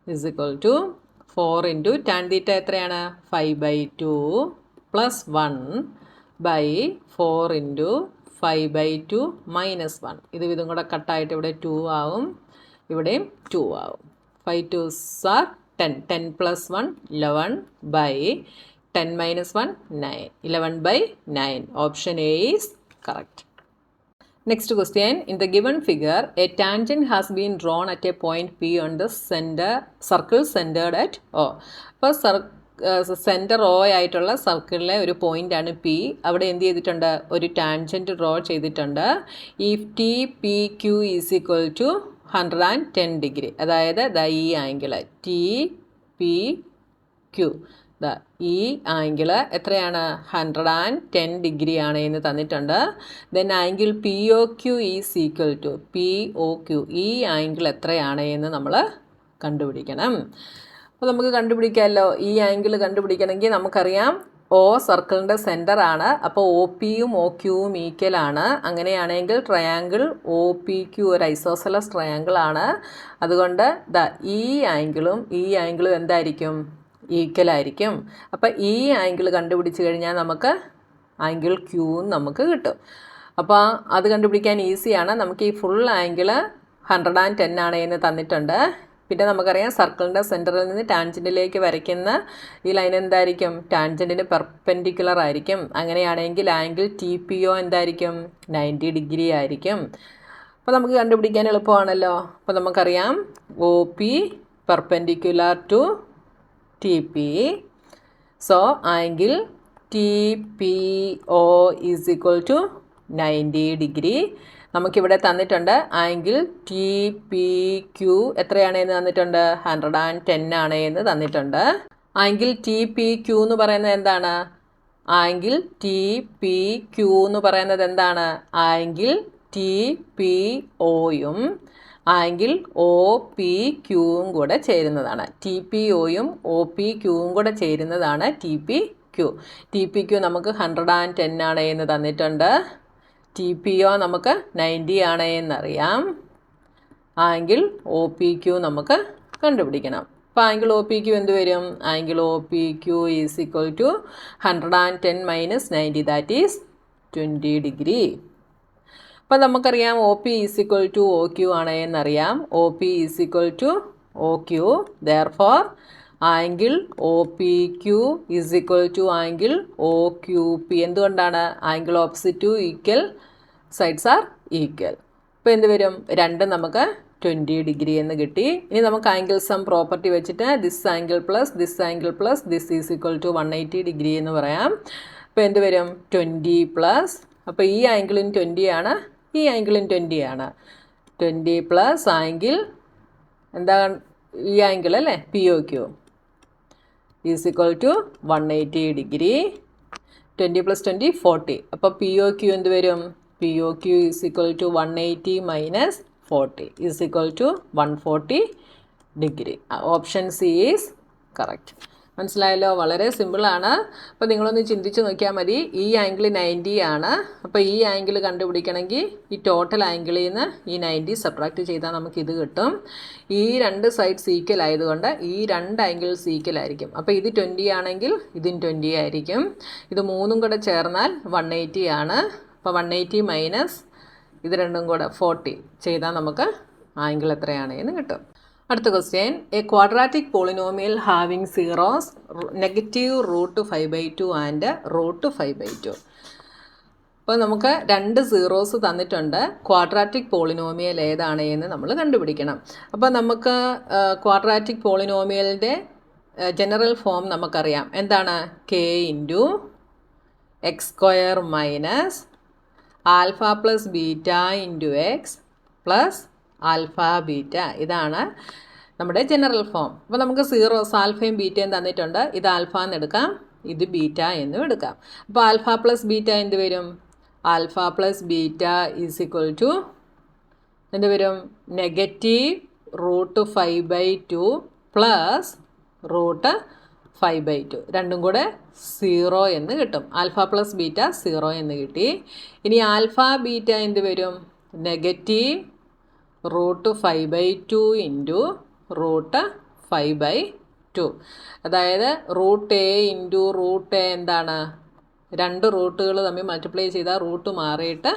is equal to 4 into tan theta എത്രയാണ്? 5/2 plus 1 by 4 into 5/2 minus 1. ഇതും കൂടെ കട്ടായിട്ട് ഇവിടെ 2 ആവും, ഇവിടെയും 2 ആവും. 5 2s are 10. 10 plus 1 11 by 10 minus 1 9. 11/9. Option A is correct. Next question, in the given figure, a tangent has been drawn at a point P on the circle centered at O. അപ്പോൾ centre O ആയിട്ടുള്ള സർക്കിളിലെ ഒരു പോയിൻ്റാണ് P. അവിടെ എന്ത് ചെയ്തിട്ടുണ്ട്? ഒരു tangent draw ചെയ്തിട്ടുണ്ട്. If T P Q is equal to 110 degree, അതായത് ഈ ആംഗിൾ ടി പി ക്യു, ഈ ആംഗിൾ എത്രയാണ്? 110 ഡിഗ്രി ആണ് എന്ന് തന്നിട്ടുണ്ട്. Then angle P O Q is equal to P O Q. ഈ ആംഗിൾ എത്രയാണ് എന്ന് നമ്മൾ കണ്ടുപിടിക്കണം. അപ്പോൾ നമുക്ക് കണ്ടുപിടിക്കാമല്ലോ. ഈ ആംഗിൾ കണ്ടുപിടിക്കണമെങ്കിൽ നമുക്കറിയാം O സർക്കിളിൻ്റെ സെൻറ്റർ ആണ്. അപ്പോൾ ഒ പിയും ഒ ക്യൂവും ഈക്വലാണ്. അങ്ങനെയാണെങ്കിൽ ട്രയാങ്കിൾ ഒ പി ക്യു ഒരു ഐസോസെലസ് ട്രയാങ്കിൾ ആണ്. അതുകൊണ്ട് ഈ ആംഗിളും എന്തായിരിക്കും? ഈക്വൽ ആയിരിക്കും. അപ്പോൾ ഈ ആംഗിൾ കണ്ടുപിടിച്ച് കഴിഞ്ഞാൽ നമുക്ക് ആംഗിൾ ക്യൂ നമുക്ക് കിട്ടും. അപ്പോൾ അത് കണ്ടുപിടിക്കാൻ ഈസിയാണ്. നമുക്ക് ഈ ഫുൾ ആംഗിൾ 110 ആണ് എന്ന് തന്നിട്ടുണ്ട്. പിന്നെ നമുക്കറിയാം സർക്കിളിൻ്റെ സെൻറ്ററിൽ നിന്ന് ടാൻജൻറ്റിലേക്ക് വരയ്ക്കുന്ന ഈ ലൈൻ എന്തായിരിക്കും? ടാൻജൻറ്റിന് പെർപെൻഡിക്കുലർ ആയിരിക്കും. അങ്ങനെയാണെങ്കിൽ ആംഗിൾ ടി പി ഒ എന്തായിരിക്കും? 90 ഡിഗ്രി ആയിരിക്കും. അപ്പോൾ നമുക്ക് കണ്ടുപിടിക്കാൻ എളുപ്പമാണല്ലോ. അപ്പോൾ നമുക്കറിയാം O P perpendicular to TP. So angle TPO is equal to 90 degree. നമുക്കിവിടെ തന്നിട്ടുണ്ട് ആംഗിൾ TPQ എത്രയാണ് എന്ന് തന്നിട്ടുണ്ട്? 110 ആണ് എന്ന് തന്നിട്ടുണ്ട്. ആംഗിൾ TPQ എന്ന് പറയുന്നത് എന്താണ്? ആംഗിൾ TPQ എന്ന് പറയുന്നത് എന്താണ്? ആംഗിൾ TPOയും ആംഗിൾ ഒ പി ക്യൂവും കൂടെ ചേരുന്നതാണ്. ടി പി ഒയും ഒ പി ക്യൂവും കൂടെ ചേരുന്നതാണ് T P Q. T P Q നമുക്ക് 110 ആണ് എന്ന് തന്നിട്ടുണ്ട്. ടി പി ഒ നമുക്ക് 90 ആണ് എന്നറിയാം. ആംഗിൾ ഒ പി ക്യൂ നമുക്ക് കണ്ടുപിടിക്കണം. അപ്പോൾ ആംഗിൾ ഒ പി ക്യൂ എന്ത് വരും? Angle O P Q is equal to 110 - 90, that is 20 degree. അപ്പോൾ നമുക്കറിയാം O P is equal to O Q ആണ് എന്നറിയാം. O P is equal to O Q. Therefore angle O P Q is equal to angle O Q P. എന്തുകൊണ്ടാണ്? Angle opposite to equal sides are equal. അപ്പോൾ എന്ത് വരും? രണ്ടും നമുക്ക് 20 degree എന്ന് കിട്ടി. ഇനി നമുക്ക് ആംഗിൾ സം പ്രോപ്പർട്ടി വെച്ചിട്ട് this angle plus this angle plus this is equal to 180 degree എന്ന് പറയാം. അപ്പോൾ എന്ത് വരും? 20 പ്ലസ്, അപ്പോൾ ഈ ആംഗിളിന് 20 ആണ്, ഈ ആംഗിളിന് 20 ആണ്. 20 പ്ലസ് ആംഗിൾ എന്താ? ഈ ആംഗിൾ അല്ലേ, P O Q is equal to 180 degree. 20 plus 20 40. അപ്പോൾ പി ഒ ക്യു എന്ത് വരും? P O Q is equal to 180 minus 40 is equal to 140 degree. Option C is correct. മനസ്സിലായല്ലോ? വളരെ സിമ്പിളാണ്. അപ്പോൾ നിങ്ങളൊന്ന് ചിന്തിച്ച് നോക്കിയാൽ മതി. ഈ ആംഗിൾ 90 ആണ്. അപ്പോൾ ഈ ആംഗിൾ കണ്ടുപിടിക്കണമെങ്കിൽ ഈ ടോട്ടൽ ആംഗിളിൽ നിന്ന് ഈ 90 സബ്ട്രാക്റ്റ് ചെയ്താൽ നമുക്കിത് കിട്ടും. ഈ രണ്ട് സൈഡ്സ് ഈക്വൽ ആയതുകൊണ്ട് ഈ രണ്ട് ആംഗിൾസ് ഈക്വൽ ആയിരിക്കും. അപ്പോൾ ഇത് 20 ആണെങ്കിൽ ഇതും 20 ആയിരിക്കും. ഇത് മൂന്നും കൂടെ ചേർന്നാൽ 180 ആണ്. അപ്പോൾ 180 മൈനസ് ഇത് രണ്ടും കൂടെ 40 ചെയ്താൽ നമുക്ക് ആംഗിൾ എത്രയാണ് എന്ന് കിട്ടും. അടുത്ത question, a quadratic polynomial having zeros negative root 5/2 and root 5/2. അപ്പോൾ നമുക്ക് രണ്ട് സീറോസ് തന്നിട്ടുണ്ട്. ക്വാഡ്രാറ്റിക് പോളിനോമിയൽ ഏതാണ് എന്ന് നമ്മൾ കണ്ടുപിടിക്കണം. അപ്പോൾ നമുക്ക് ക്വാഡ്രാറ്റിക് പോളിനോമിയലിൻ്റെ ജനറൽ ഫോം നമുക്കറിയാം. എന്താണ്? K into X square minus alpha plus beta into X plus alpha beta. ഇതാണ് നമ്മുടെ ജനറൽ ഫോം. അപ്പോൾ നമുക്ക് സീറോസ് ആൽഫയും ബീറ്റയും തന്നിട്ടുണ്ട്. ഇത് ആൽഫ എന്ന് എടുക്കാം, ഇത് ബീറ്റ എന്നും എടുക്കാം. അപ്പോൾ ആൽഫ പ്ലസ് ബീറ്റ എന്ത് വരും? Alpha plus beta is equal to എന്ത് വരും? Negative root 5/2 plus root 5/2. രണ്ടും കൂടെ 0 എന്ന് കിട്ടും. ആൽഫ പ്ലസ് ബീറ്റ 0 എന്ന് കിട്ടി. ഇനി ആൽഫ ബീറ്റ എന്ത് വരും? Negative root 5/2 into root 5/2. അതായത് root A into root A എന്താണ്? രണ്ട് റൂട്ടുകൾ തമ്മിൽ മൾട്ടിപ്ലൈ ചെയ്താൽ റൂട്ട് മാറിയിട്ട്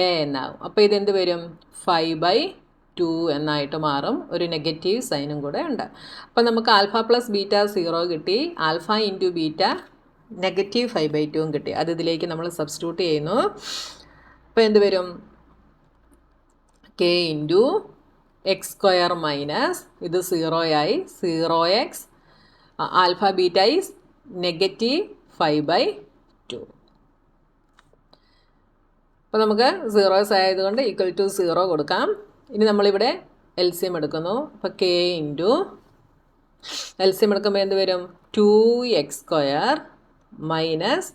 എ എന്നാകും. അപ്പോൾ ഇതെന്ത് വരും? 5/2 എന്നായിട്ട് മാറും. ഒരു നെഗറ്റീവ് സൈനും കൂടെ ഉണ്ട്. അപ്പോൾ നമുക്ക് ആൽഫ പ്ലസ് ബീറ്റ 0 കിട്ടി. ആൽഫ ഇൻറ്റു ബീറ്റ നെഗറ്റീവ് 5/2 കിട്ടി. അത് ഇതിലേക്ക് നമ്മൾ സബ്സ്റ്റിറ്റ്യൂട്ട് ചെയ്യുന്നു. അപ്പോൾ എന്ത് വരും? K into X square minus ഇത് 0 ആയി 0x alpha beta is negative 5/2. അപ്പോൾ നമുക്ക് സീറോസ് ആയതുകൊണ്ട് ഈക്വൽ ടു 0 കൊടുക്കാം. ഇനി നമ്മളിവിടെ LCM എടുക്കുന്നു. അപ്പോൾ കെ ഇൻറ്റു LCM എടുക്കുമ്പോൾ എന്ത് വരും? 2x square minus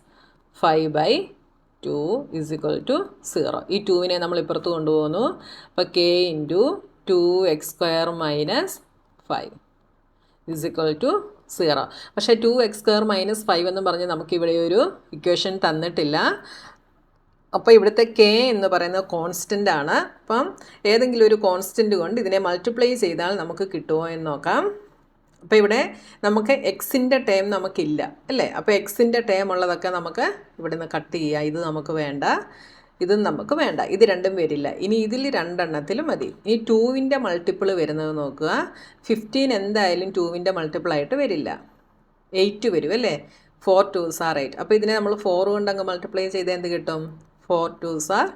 5/2 is equal to 0. ഈ 2വിനെ നമ്മൾ ഇപ്പുറത്ത് കൊണ്ടുപോകുന്നു. അപ്പോൾ K into 2x square minus 5 is equal to 0. പക്ഷേ 2x സ്ക്വയർ മൈനസ് 5 എന്ന് പറഞ്ഞ് നമുക്കിവിടെ ഒരു ഇക്വേഷൻ തന്നിട്ടില്ല. അപ്പോൾ ഇവിടുത്തെ കെ എന്ന് പറയുന്നത് കോൺസ്റ്റൻ്റ് ആണ്. അപ്പം ഏതെങ്കിലും ഒരു കോൺസ്റ്റൻ്റ് കൊണ്ട് ഇതിനെ മൾട്ടിപ്ലൈ ചെയ്താൽ നമുക്ക് കിട്ടുമോ എന്ന് നോക്കാം. അപ്പോൾ ഇവിടെ നമുക്ക് എക്സിൻ്റെ ടേം നമുക്കില്ല അല്ലേ? അപ്പോൾ എക്സിൻ്റെ ടേം ഉള്ളതൊക്കെ നമുക്ക് ഇവിടെ നിന്ന് കട്ട് ചെയ്യാം. ഇത് നമുക്ക് വേണ്ട, ഇതും നമുക്ക് വേണ്ട, ഇത് രണ്ടും വരില്ല. ഇനി ഇതിൽ രണ്ടെണ്ണത്തിൽ മതി. ഇനി 2വിൻ്റെ മൾട്ടിപ്പിൾ വരുന്നത് നോക്കുക. 15 എന്തായാലും 2വിൻ്റെ മൾട്ടിപ്പിൾ ആയിട്ട് വരില്ല, 8 വരും അല്ലേ? 4 2s are 8. അപ്പോൾ ഇതിനെ നമ്മൾ 4 കൊണ്ട് അങ്ങ് മൾട്ടിപ്ലൈ ചെയ്താൽ എന്ത് കിട്ടും? 4 2s are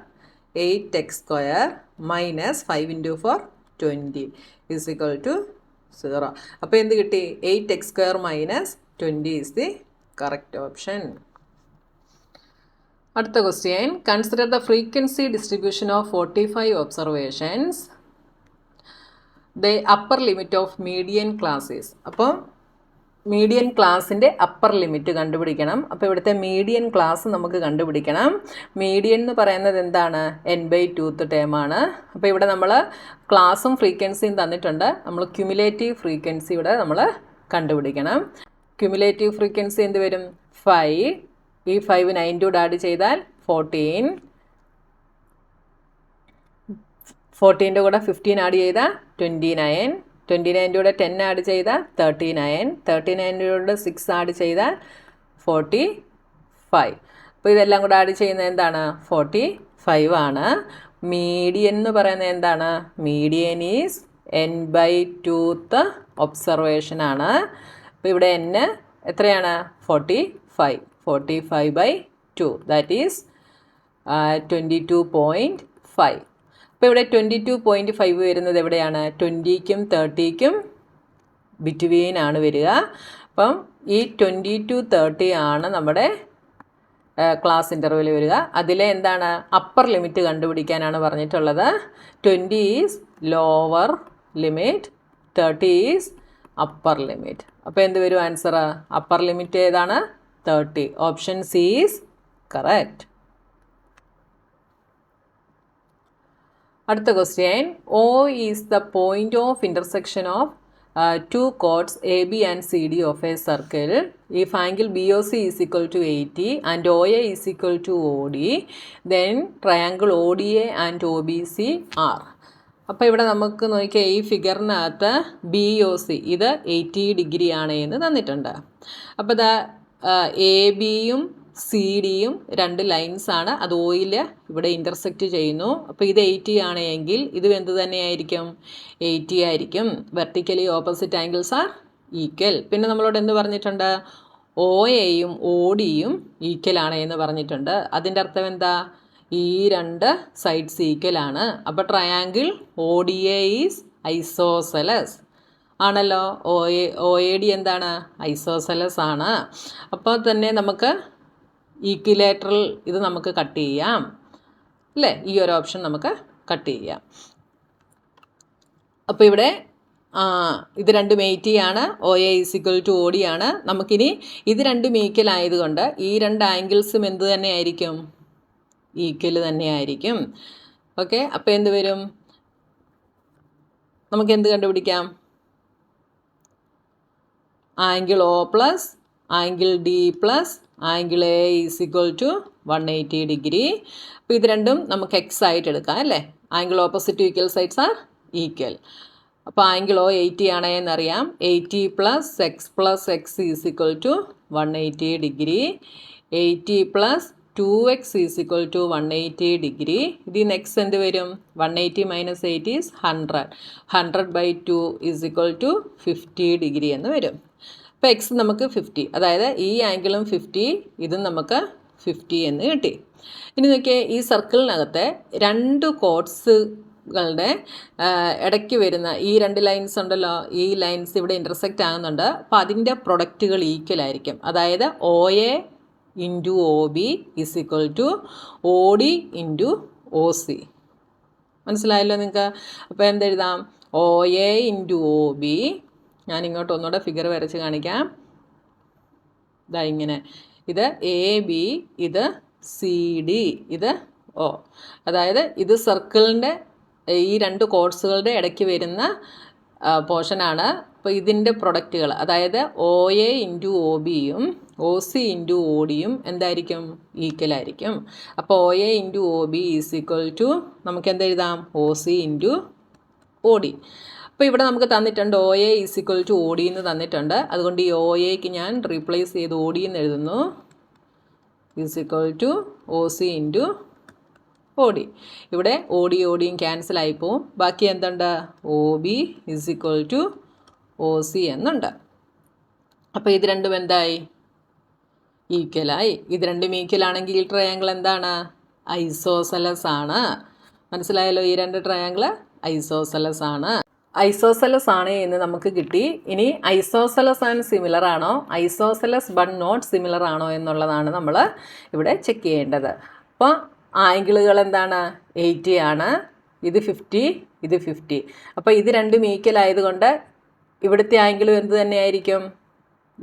8x square minus 5 × 4 20 is equal to 0. അപ്പോൾ എന്ത് കിട്ടി? 8x square minus 20 is the correct option. അടുത്ത question, consider the frequency distribution of 45 observations the upper limit of median classes. അപ്പോൾ മീഡിയൻ ക്ലാസ്സിൻ്റെ അപ്പർ ലിമിറ്റ് കണ്ടുപിടിക്കണം. അപ്പോൾ ഇവിടുത്തെ median class നമുക്ക് കണ്ടുപിടിക്കണം. മീഡിയൻ എന്ന് പറയുന്നത് എന്താണ്? n/2th ടേമാണ്. അപ്പോൾ ഇവിടെ നമ്മൾ ക്ലാസ്സും ഫ്രീക്വൻസിയും തന്നിട്ടുണ്ട്. നമ്മൾ ക്യുമുലേറ്റീവ് ഫ്രീക്വൻസി ഇവിടെ നമ്മൾ കണ്ടുപിടിക്കണം. ക്യുമുലേറ്റീവ് ഫ്രീക്വൻസി എന്ത് വരും? 5. ഈ 5 9 ആഡ് ചെയ്താൽ 14. 14ൻ്റെ കൂടെ 15 ആഡ് ചെയ്താൽ 29. 29ൻ്റെ കൂടെ 10 ആഡ് ചെയ്താൽ 39. 39ൻ്റെ കൂടെ 6 ആഡ് ചെയ്താൽ 45. അപ്പോൾ ഇതെല്ലാം കൂടെ ആഡ് ചെയ്യുന്നത് എന്താണ്? 45 ആണ്. മീഡിയൻ എന്ന് പറയുന്നത് എന്താണ്? മീഡിയൻ ഈസ് n/2th ഒബ്സർവേഷൻ ആണ്. അപ്പോൾ ഇവിടെ n എത്രയാണ്? 45. 45/2 ദാറ്റ് ഈസ് 22.5. അപ്പോൾ ഇവിടെ 22.5 വരുന്നത് എവിടെയാണ്? 20ക്കും 30ക്കും ബിറ്റ്വീൻ ആണ് വരിക. അപ്പം ഈ 20 to 30 ആണ് നമ്മുടെ ക്ലാസ് ഇൻ്റർവെൽ വരിക. അതിലെ എന്താണ്? അപ്പർ ലിമിറ്റ് കണ്ടുപിടിക്കാനാണ് പറഞ്ഞിട്ടുള്ളത്. 20 is lower limit, 30 is upper limit. അപ്പോൾ എന്ത് വരും ആൻസർ? അപ്പർ ലിമിറ്റ് ഏതാണ്? 30. Option C is correct. അടുത്ത question, O is the point of intersection of two chords AB and CD of a circle. If angle BOC is equal to 80 and OA is equal to OD, then triangle ODA and OBC are. അപ്പോൾ ഇവിടെ നമുക്ക് നോക്കിയാൽ ഈ ഫിഗറിനകത്ത് BOC ഇത് 80 degree ആണ് എന്ന് തന്നിട്ടുണ്ട്. അപ്പോൾ ഇതാ AB-യും CD-യും രണ്ട് ലൈൻസാണ്. അത് ഓയിൽ ഇവിടെ ഇൻ്റർസെക്റ്റ് ചെയ്യുന്നു. അപ്പോൾ ഇത് 80 ആണ് എങ്കിൽ ഇതും എന്ത് തന്നെയായിരിക്കും? 80 ആയിരിക്കും. Vertically opposite angles are equal. പിന്നെ നമ്മളോട് എന്ത് പറഞ്ഞിട്ടുണ്ട്? OA-യും OD-യും ഈക്വൽ ആണ് എന്ന് പറഞ്ഞിട്ടുണ്ട്. അതിൻ്റെ അർത്ഥം എന്താ? ഈ രണ്ട് സൈഡ്സ് ഈക്വൽ ആണ്. അപ്പോൾ ട്രയാങ്കിൾ ODA ഈസ് ഐസോസെലസ് ആണല്ലോ. OAD എന്താണ്? ഐസോസെലസ് ആണ്. അപ്പോൾ തന്നെ നമുക്ക് ഈക്വിലേറ്ററൽ ഇത് നമുക്ക് കട്ട് ചെയ്യാം അല്ലേ? ഈ ഒരു ഓപ്ഷൻ നമുക്ക് കട്ട് ചെയ്യാം. അപ്പോൾ ഇവിടെ ഇത് രണ്ടും 80 ആണ്. OA is equal to OD ആണ്. നമുക്കിനി ഇത് രണ്ടും ഈക്വൽ ആയതുകൊണ്ട് ഈ രണ്ട് ആംഗിൾസും എന്ത് തന്നെയായിരിക്കും? ഈക്വൽ തന്നെയായിരിക്കും. ഓക്കെ, അപ്പോൾ എന്ത് വരും? നമുക്ക് എന്ത് കണ്ടുപിടിക്കാം? Angle O plus angle D plus angle A is equal to 180 degree. അപ്പോൾ ഇത് രണ്ടും നമുക്ക് എക്സ് ആയിട്ട് എടുക്കാം അല്ലേ? Angle opposite equal sides are equal. അപ്പോൾ ആംഗിൾ O 80 ആണ് എന്നറിയാം. 80 plus X is equal to 180 degree. 80 plus 2x is equal to 180 degree. ഇതിന് എക്സ് എന്ത് വരും? 180 minus 8 is 100. 100/2 is equal to 50 degree എന്ന് വരും. അപ്പോൾ എക്സ് നമുക്ക് 50, അതായത് ഈ ആംഗിളും 50, ഇതും നമുക്ക് 50 എന്ന് കിട്ടി. ഇനി നോക്കിയേ, ഈ സർക്കിളിനകത്തെ രണ്ട് കോഡ്സുകളുടെ ഇടയ്ക്ക് വരുന്ന ഈ രണ്ട് ലൈൻസ് ഉണ്ടല്ലോ, ഈ ലൈൻസ് ഇവിടെ ഇൻ്റർസെക്റ്റ് ആകുന്നുണ്ട്. അപ്പോൾ അതിൻ്റെ പ്രൊഡക്റ്റുകൾ ഈക്വൽ ആയിരിക്കും. അതായത് OA into OB is equal to OD into OC. മനസ്സിലായല്ലോ നിങ്ങൾക്ക്? അപ്പോൾ എന്തെഴുതാം? OA into OB. ഞാനിങ്ങോട്ട് ഒന്നുകൂടെ ഫിഗർ വരച്ച് കാണിക്കാം. ഇതാ ഇങ്ങനെ. ഇത് AB, ഇത് CD, ഇത് O. അതായത് ഇത് സർക്കിളിൻ്റെ ഈ രണ്ട് കോഡ്സുകളുടെ ഇടയ്ക്ക് വരുന്ന പോർഷനാണ്. അപ്പോൾ ഇതിൻ്റെ പ്രൊഡക്റ്റുകൾ, അതായത് OA ഇൻറ്റു OB-യും OC ഇൻറ്റു OD-യും എന്തായിരിക്കും? ഈക്വൽ ആയിരിക്കും. അപ്പോൾ OA into OB is equal to നമുക്ക് എന്തെഴുതാം? OC into OD. അപ്പോൾ ഇവിടെ നമുക്ക് തന്നിട്ടുണ്ട് OA is equal to OD എന്ന് തന്നിട്ടുണ്ട്. അതുകൊണ്ട് ഈ OAക്ക് ഞാൻ റീപ്ലേസ് ചെയ്ത് OD എന്ന് എഴുതുന്നു. Is equal to OC into OD. ഇവിടെ ODയും ക്യാൻസൽ ആയിപ്പോവും. ബാക്കി എന്തുണ്ട്? OB is equal to OC എന്നുണ്ട്. അപ്പോൾ ഇത് രണ്ടും എന്തായി? ഈക്വലായി. ഇത് രണ്ടും ഈക്വൽ ആണെങ്കിൽ ഈ ട്രയാങ്കിൾ എന്താണ്? ഐസോസെലസ് ആണ്. മനസ്സിലായല്ലോ? ഈ രണ്ട് ട്രയാങ്കിൾ ഐസോസെലസ് ആണ്. ഐസോസെലസ് ആണ് എന്ന് നമുക്ക് കിട്ടി. ഇനി ഐസോസെലസ് ആൻഡ് സിമിലർ ആണോ, ഐസോസെലസ് ബട്ട് നോട്ട് സിമിലർ ആണോ എന്നുള്ളതാണ് നമ്മൾ ഇവിടെ ചെക്ക് ചെയ്യേണ്ടത്. അപ്പോൾ ആംഗിളുകൾ എന്താണ്? 80 ആണ്. ഇത് 50, ഇത് 50. അപ്പോൾ ഇത് രണ്ടും ഈക്വൽ ആയതുകൊണ്ട് ഇവിടുത്തെ ആംഗിളും എന്ത് തന്നെയായിരിക്കും?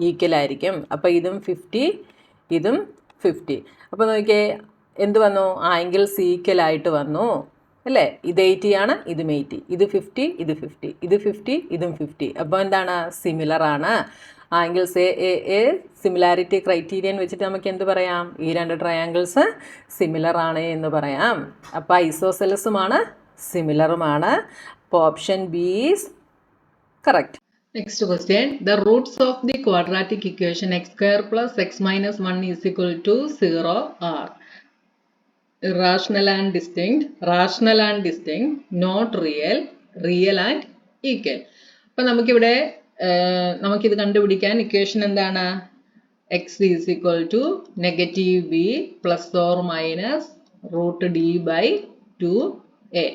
ഈക്വൽ ആയിരിക്കും. അപ്പോൾ ഇതും 50, ഇതും 50. അപ്പോൾ നോക്കിയേ, എന്ത് വന്നു? ആംഗിൾസ് ഈക്വൽ ആയിട്ട് വന്നു അല്ലേ? ഇത് 80 ആണ്, ഇതും 80. ഇത് 50, ഇത് 50. ഇത് 50, ഇതും 50. അപ്പോൾ എന്താണ്? സിമിലർ ആണ്. ആംഗിൾസ് എ സിമിലാരിറ്റി ക്രൈറ്റീരിയൻ വെച്ചിട്ട് നമുക്ക് എന്ത് പറയാം? ഈ രണ്ട് ട്രയാങ്കിൾസ് സിമിലർ ആണ് എന്ന് പറയാം. അപ്പോൾ ഐസോസെലസുമാണ്, സിമിലറുമാണ്. അപ്പോൾ option B is correct. Next question, the roots of the quadratic equation x square plus x minus 1 is equal to 0 are. irrational and distinct, rational and distinct, not real, real and equal. അപ്പോൾ നമുക്കിവിടെ നമുക്കിത് കണ്ടുപിടിക്കാൻ equation എന്താണ്? x is equal to negative b plus or minus root d by 2a.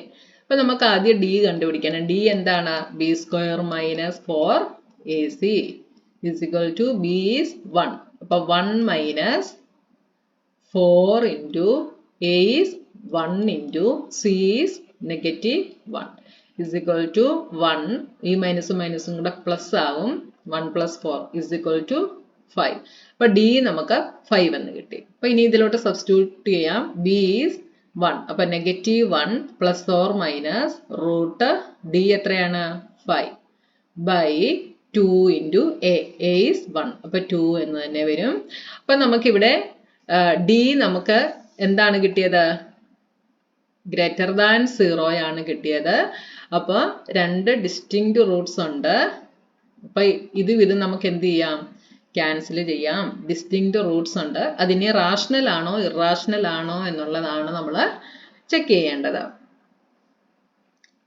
അപ്പോൾ നമുക്ക് ആദ്യം d കണ്ടുപിടിക്കണം. d എന്താണ്? b square minus 4ac is equal to b is 1. അപ്പോൾ 1 minus 4 into a is 1 into c is negative 1 is equal to 1. ഈ മൈനസും മൈനസും കൂടെ plus ആകും. 1 plus 4 is equal to 5. അപ്പോൾ d നമുക്ക് 5 എന്ന് കിട്ടി. അപ്പോൾ ഇനി ഇതിലോട്ട് സബ്സ്റ്റിറ്റ്യൂട്ട് ചെയ്യാം. b is 1. അപ്പോൾ negative 1 plus or minus root d എത്രയാണ്? 5 by 2 into a. a is 1. അപ്പോൾ 2 എന്ന് തന്നെ വരും. അപ്പോൾ നമുക്കിവിടെ d നമുക്ക് എന്താണ് കിട്ടിയത്? ഗ്രേറ്റർ ദാൻ 0 ആണ് കിട്ടിയത്. അപ്പോൾ രണ്ട് ഡിസ്റ്റിങ്ക്റ്റ് റൂട്ട്സ് ഉണ്ട്. അപ്പോൾ ഇത് നമുക്ക് എന്ത് ചെയ്യാം? ക്യാൻസൽ ചെയ്യാം. ഡിസ്റ്റിങ്ക്റ്റ് റൂട്ട്സ് ഉണ്ട്. അതിനെ റാഷണൽ ആണോ ഇറാഷണൽ ആണോ എന്നുള്ളതാണ് നമ്മൾ ചെക്ക് ചെയ്യേണ്ടത്.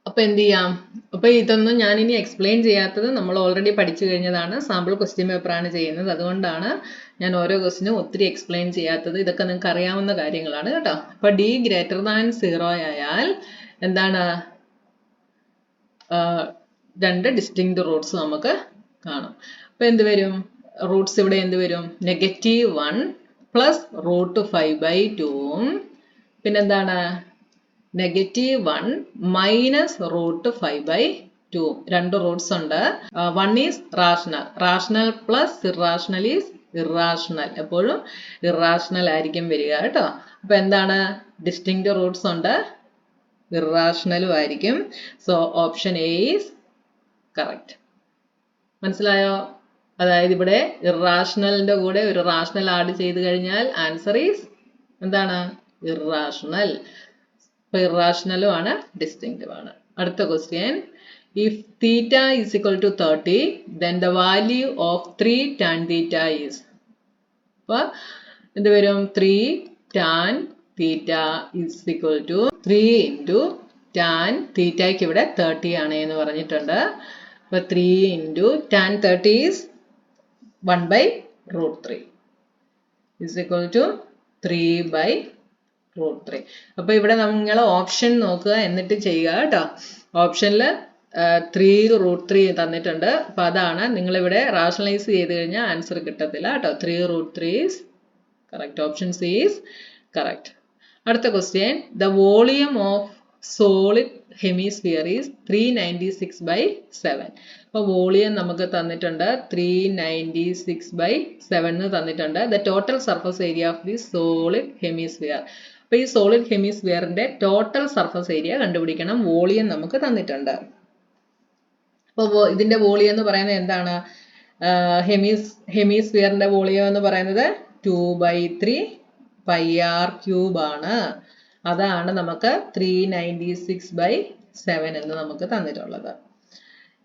അപ്പോൾ എന്ത് ചെയ്യാം? അപ്പോൾ ഇതൊന്നും ഞാനിനി എക്സ്പ്ലെയിൻ ചെയ്യാത്തത് നമ്മൾ ഓൾറെഡി പഠിച്ചു കഴിഞ്ഞതാണ്. സാമ്പിൾ ക്വസ്റ്റ്യൻ പേപ്പറാണ് ചെയ്യുന്നത്. അതുകൊണ്ടാണ് ഞാൻ ഓരോ ക്വസ്റ്റിനും ഒത്തിരി എക്സ്പ്ലെയിൻ ചെയ്യാത്തത്. ഇതൊക്കെ നിങ്ങൾക്ക് അറിയാവുന്ന കാര്യങ്ങളാണ് കേട്ടോ. അപ്പോൾ d ഗ്രേറ്റർ ദാൻ 0 ആയാൽ എന്താണ്? രണ്ട് ഡിസ്റ്റിങ്ക്റ്റ് റൂട്ട്സ് നമുക്ക് കാണും. അപ്പോൾ എന്ത് വരും? റൂട്ട്സ് ഇവിടെ എന്ത് വരും? negative 1 plus root 5 by 2 പിന്നെന്താണ്? negative 1 minus root 5 by 2. രണ്ട് റൂട്ട്സ് ഉണ്ട്. 1 is rational. rational plus irrational is irrational. എപ്പോഴും irrational ആയിരിക്കും വരിക കേട്ടോ. അപ്പോൾ എന്താണ്? ഡിസ്റ്റിങ്ക്റ്റ് റൂട്ട്സ് ഉണ്ട്, ഇറാഷണലും ആയിരിക്കും. So option A is correct. മനസ്സിലായോ? അതായത് ഇവിടെ ഇറാഷണലിന്റെ കൂടെ ഒരു റാഷണൽ ആഡ് ചെയ്ത് കഴിഞ്ഞാൽ ആൻസർ ഈസ് എന്താണ്? ഇറാഷണൽ. അപ്പോൾ ഇറാഷണലും ആണ് ഡിസ്റ്റിങ്ക്റ്റും ആണ്. അടുത്ത question. If theta is equal to 30 then the value of 3 tan theta is. അപ്പോൾ എന്ത് വരും? 3 tan theta is equal to 3 into tan തീറ്റയ്ക്ക് ഇവിടെ 30 ആണ് എന്ന് പറഞ്ഞിട്ടുണ്ട്. അപ്പോൾ 3 into tan 30 is 1 by root 3 is equal to 3 by root 3. അപ്പോൾ ഇവിടെ നിങ്ങൾ ഓപ്ഷൻ നോക്കുക എന്നിട്ട് ചെയ്യുക കേട്ടോ. ഓപ്ഷനിൽ 3 root 3 തന്നിട്ടുണ്ട്. അപ്പോൾ അതാണ് നിങ്ങളിവിടെ റാഷണലൈസ് ചെയ്ത് കഴിഞ്ഞാൽ ആൻസർ കിട്ടത്തില്ല കേട്ടോ. 3 root 3 is correct. Option C is correct. അടുത്ത question. The volume of solid hemisphere is 396 by 7. അപ്പോൾ വോളിയം നമുക്ക് തന്നിട്ടുണ്ട് 396 by 7 തന്നിട്ടുണ്ട്. The total surface area of the solid hemisphere. അപ്പോൾ ഈ സോളിഡ് ഹെമിസ്ഫിയറിന്റെ ടോട്ടൽ സർഫസ് ഏരിയ കണ്ടുപിടിക്കണം. വോളിയം നമുക്ക് തന്നിട്ടുണ്ട്. അപ്പോൾ ഇതിന്റെ വോളിയം എന്ന് പറയുന്നത് എന്താണ്? ഹെമിസ്ഫിയറിന്റെ വോളിയം എന്ന് പറയുന്നത് 2/3 pi r ക്യൂബ് ആണ്. അതാണ് നമുക്ക് 396 by 7 എന്ന് നമുക്ക് തന്നിട്ടുള്ളത്.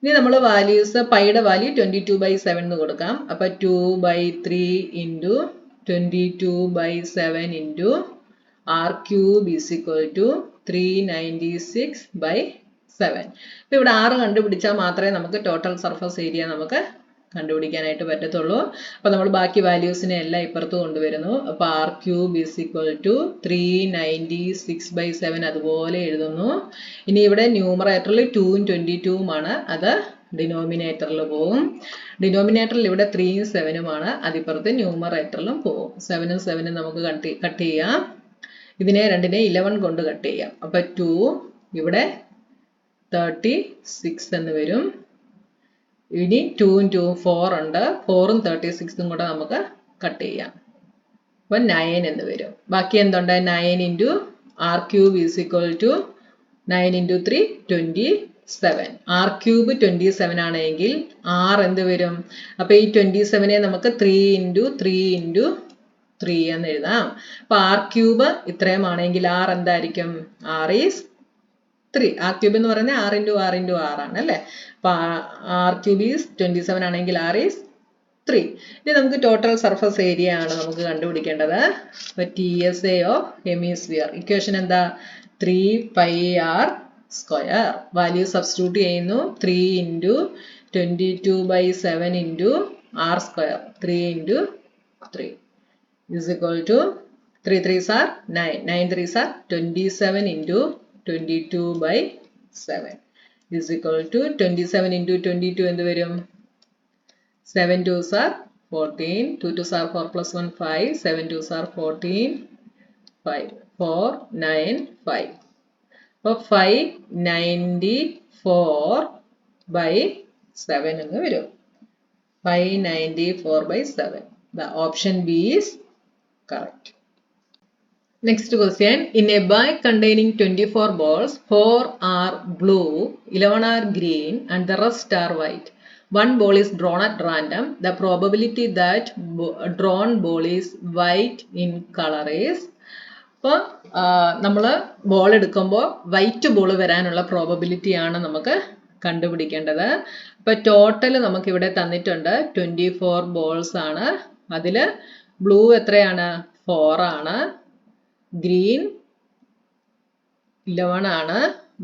ഇനി നമ്മൾ വാല്യൂസ് പൈയുടെ വാല്യൂ 22/7 എന്ന് കൊടുക്കാം. അപ്പോൾ 2/3 into 22/7 into r cube is equal to 396 by 7. അപ്പോൾ ഇവിടെ r കണ്ടുപിടിച്ചാൽ മാത്രമേ നമുക്ക് ടോട്ടൽ സർഫസ് ഏരിയ നമുക്ക് കണ്ടുപിടിക്കാനായിട്ട് പറ്റത്തുള്ളൂ. അപ്പോൾ നമ്മൾ ബാക്കി വാല്യൂസിനെ എല്ലാം ഇപ്പുറത്ത് കൊണ്ടുവരുന്നു. അപ്പോൾ r cube is equal to 396 by 7 അതുപോലെ എഴുതുന്നു. ഇനി ഇവിടെ ന്യൂമറേറ്ററിൽ 2ഉം 22ഉം ആണ്. അത് ഡിനോമിനേറ്ററിൽ പോകും. ഡിനോമിനേറ്ററിൽ ഇവിടെ 3ഉം 7ഉം ആണ്. അതിപ്പുറത്ത് ന്യൂമറേറ്ററിലും പോകും. 7ഉം 7ഉം നമുക്ക് കട്ട് ചെയ്യാം. ഇതിനെ രണ്ടിനെ 11 കൊണ്ട് കട്ട് ചെയ്യാം. അപ്പോൾ 2 ഇവിടെ 36 എന്ന് വരും. ഇനി 2ഉം 2ഉം 4 ഉണ്ട്. 4ഉം 36ഉം കൂടെ നമുക്ക് കട്ട് ചെയ്യാം. അപ്പോൾ 9 എന്ന് വരും. ബാക്കി എന്തുണ്ട്? 9 into r cube is equal to 9 into 3 27. r cube 27 ആണെങ്കിൽ r എന്ത് വരും? അപ്പോൾ ഈ 27നെ നമുക്ക് 3 into 3 into 3 എന്ന് എഴുതാം. അപ്പോൾ r cube ഇത്രയും ആണെങ്കിൽ r എന്തായിരിക്കും? r is 3. r cube എന്ന് പറയുന്നത് r into r into r ആണ് അല്ലേ? അപ്പോൾ r cube is 27 ആണെങ്കിൽ r is 3. ഇനി നമുക്ക് ടോട്ടൽ സർഫസ് ഏരിയ ആണ് നമുക്ക് കണ്ടുപിടിക്കേണ്ടത്. അപ്പോൾ TSA ഓഫ് ഹെമിസ്ഫിയർ ഇക്വേഷൻ എന്താ? 3πr square. വാല്യൂ സബ്സ്റ്റിറ്റ്യൂട്ട് ചെയ്യുന്നു. 3 × 22/7 × r square. 3 × 3 is equal to 3 3s are 9. 9 3s are 27 × 22/7 is equal to 27 × 22 എന്ത് വരും? 7 2s are 14. 2 2s are 4 plus 1 5. 7 2s are 14. 5 4 9 5. അപ്പോൾ 594/7 എന്ന് വരും. 594/7. The option B is correct. Next question. In a bag containing 24 balls, 4 are blue, 11 are green and the rest are white. One ball is drawn at random. The probability that drawn ball is white in color is. അപ്പോൾ നമ്മൾ ball എടുക്കുമ്പോൾ white ball വരാനുള്ള probability ആണ് നമുക്ക് കണ്ടുപിടിക്കേണ്ടത്. അപ്പോൾ total നമുക്കിവിടെ തന്നിട്ടുണ്ട് 24 ബോൾസ് ആണ്. അതിൽ ബ്ലൂ എത്രയാണ്? 4 ആണ്. ഗ്രീൻ 11 ആണ്.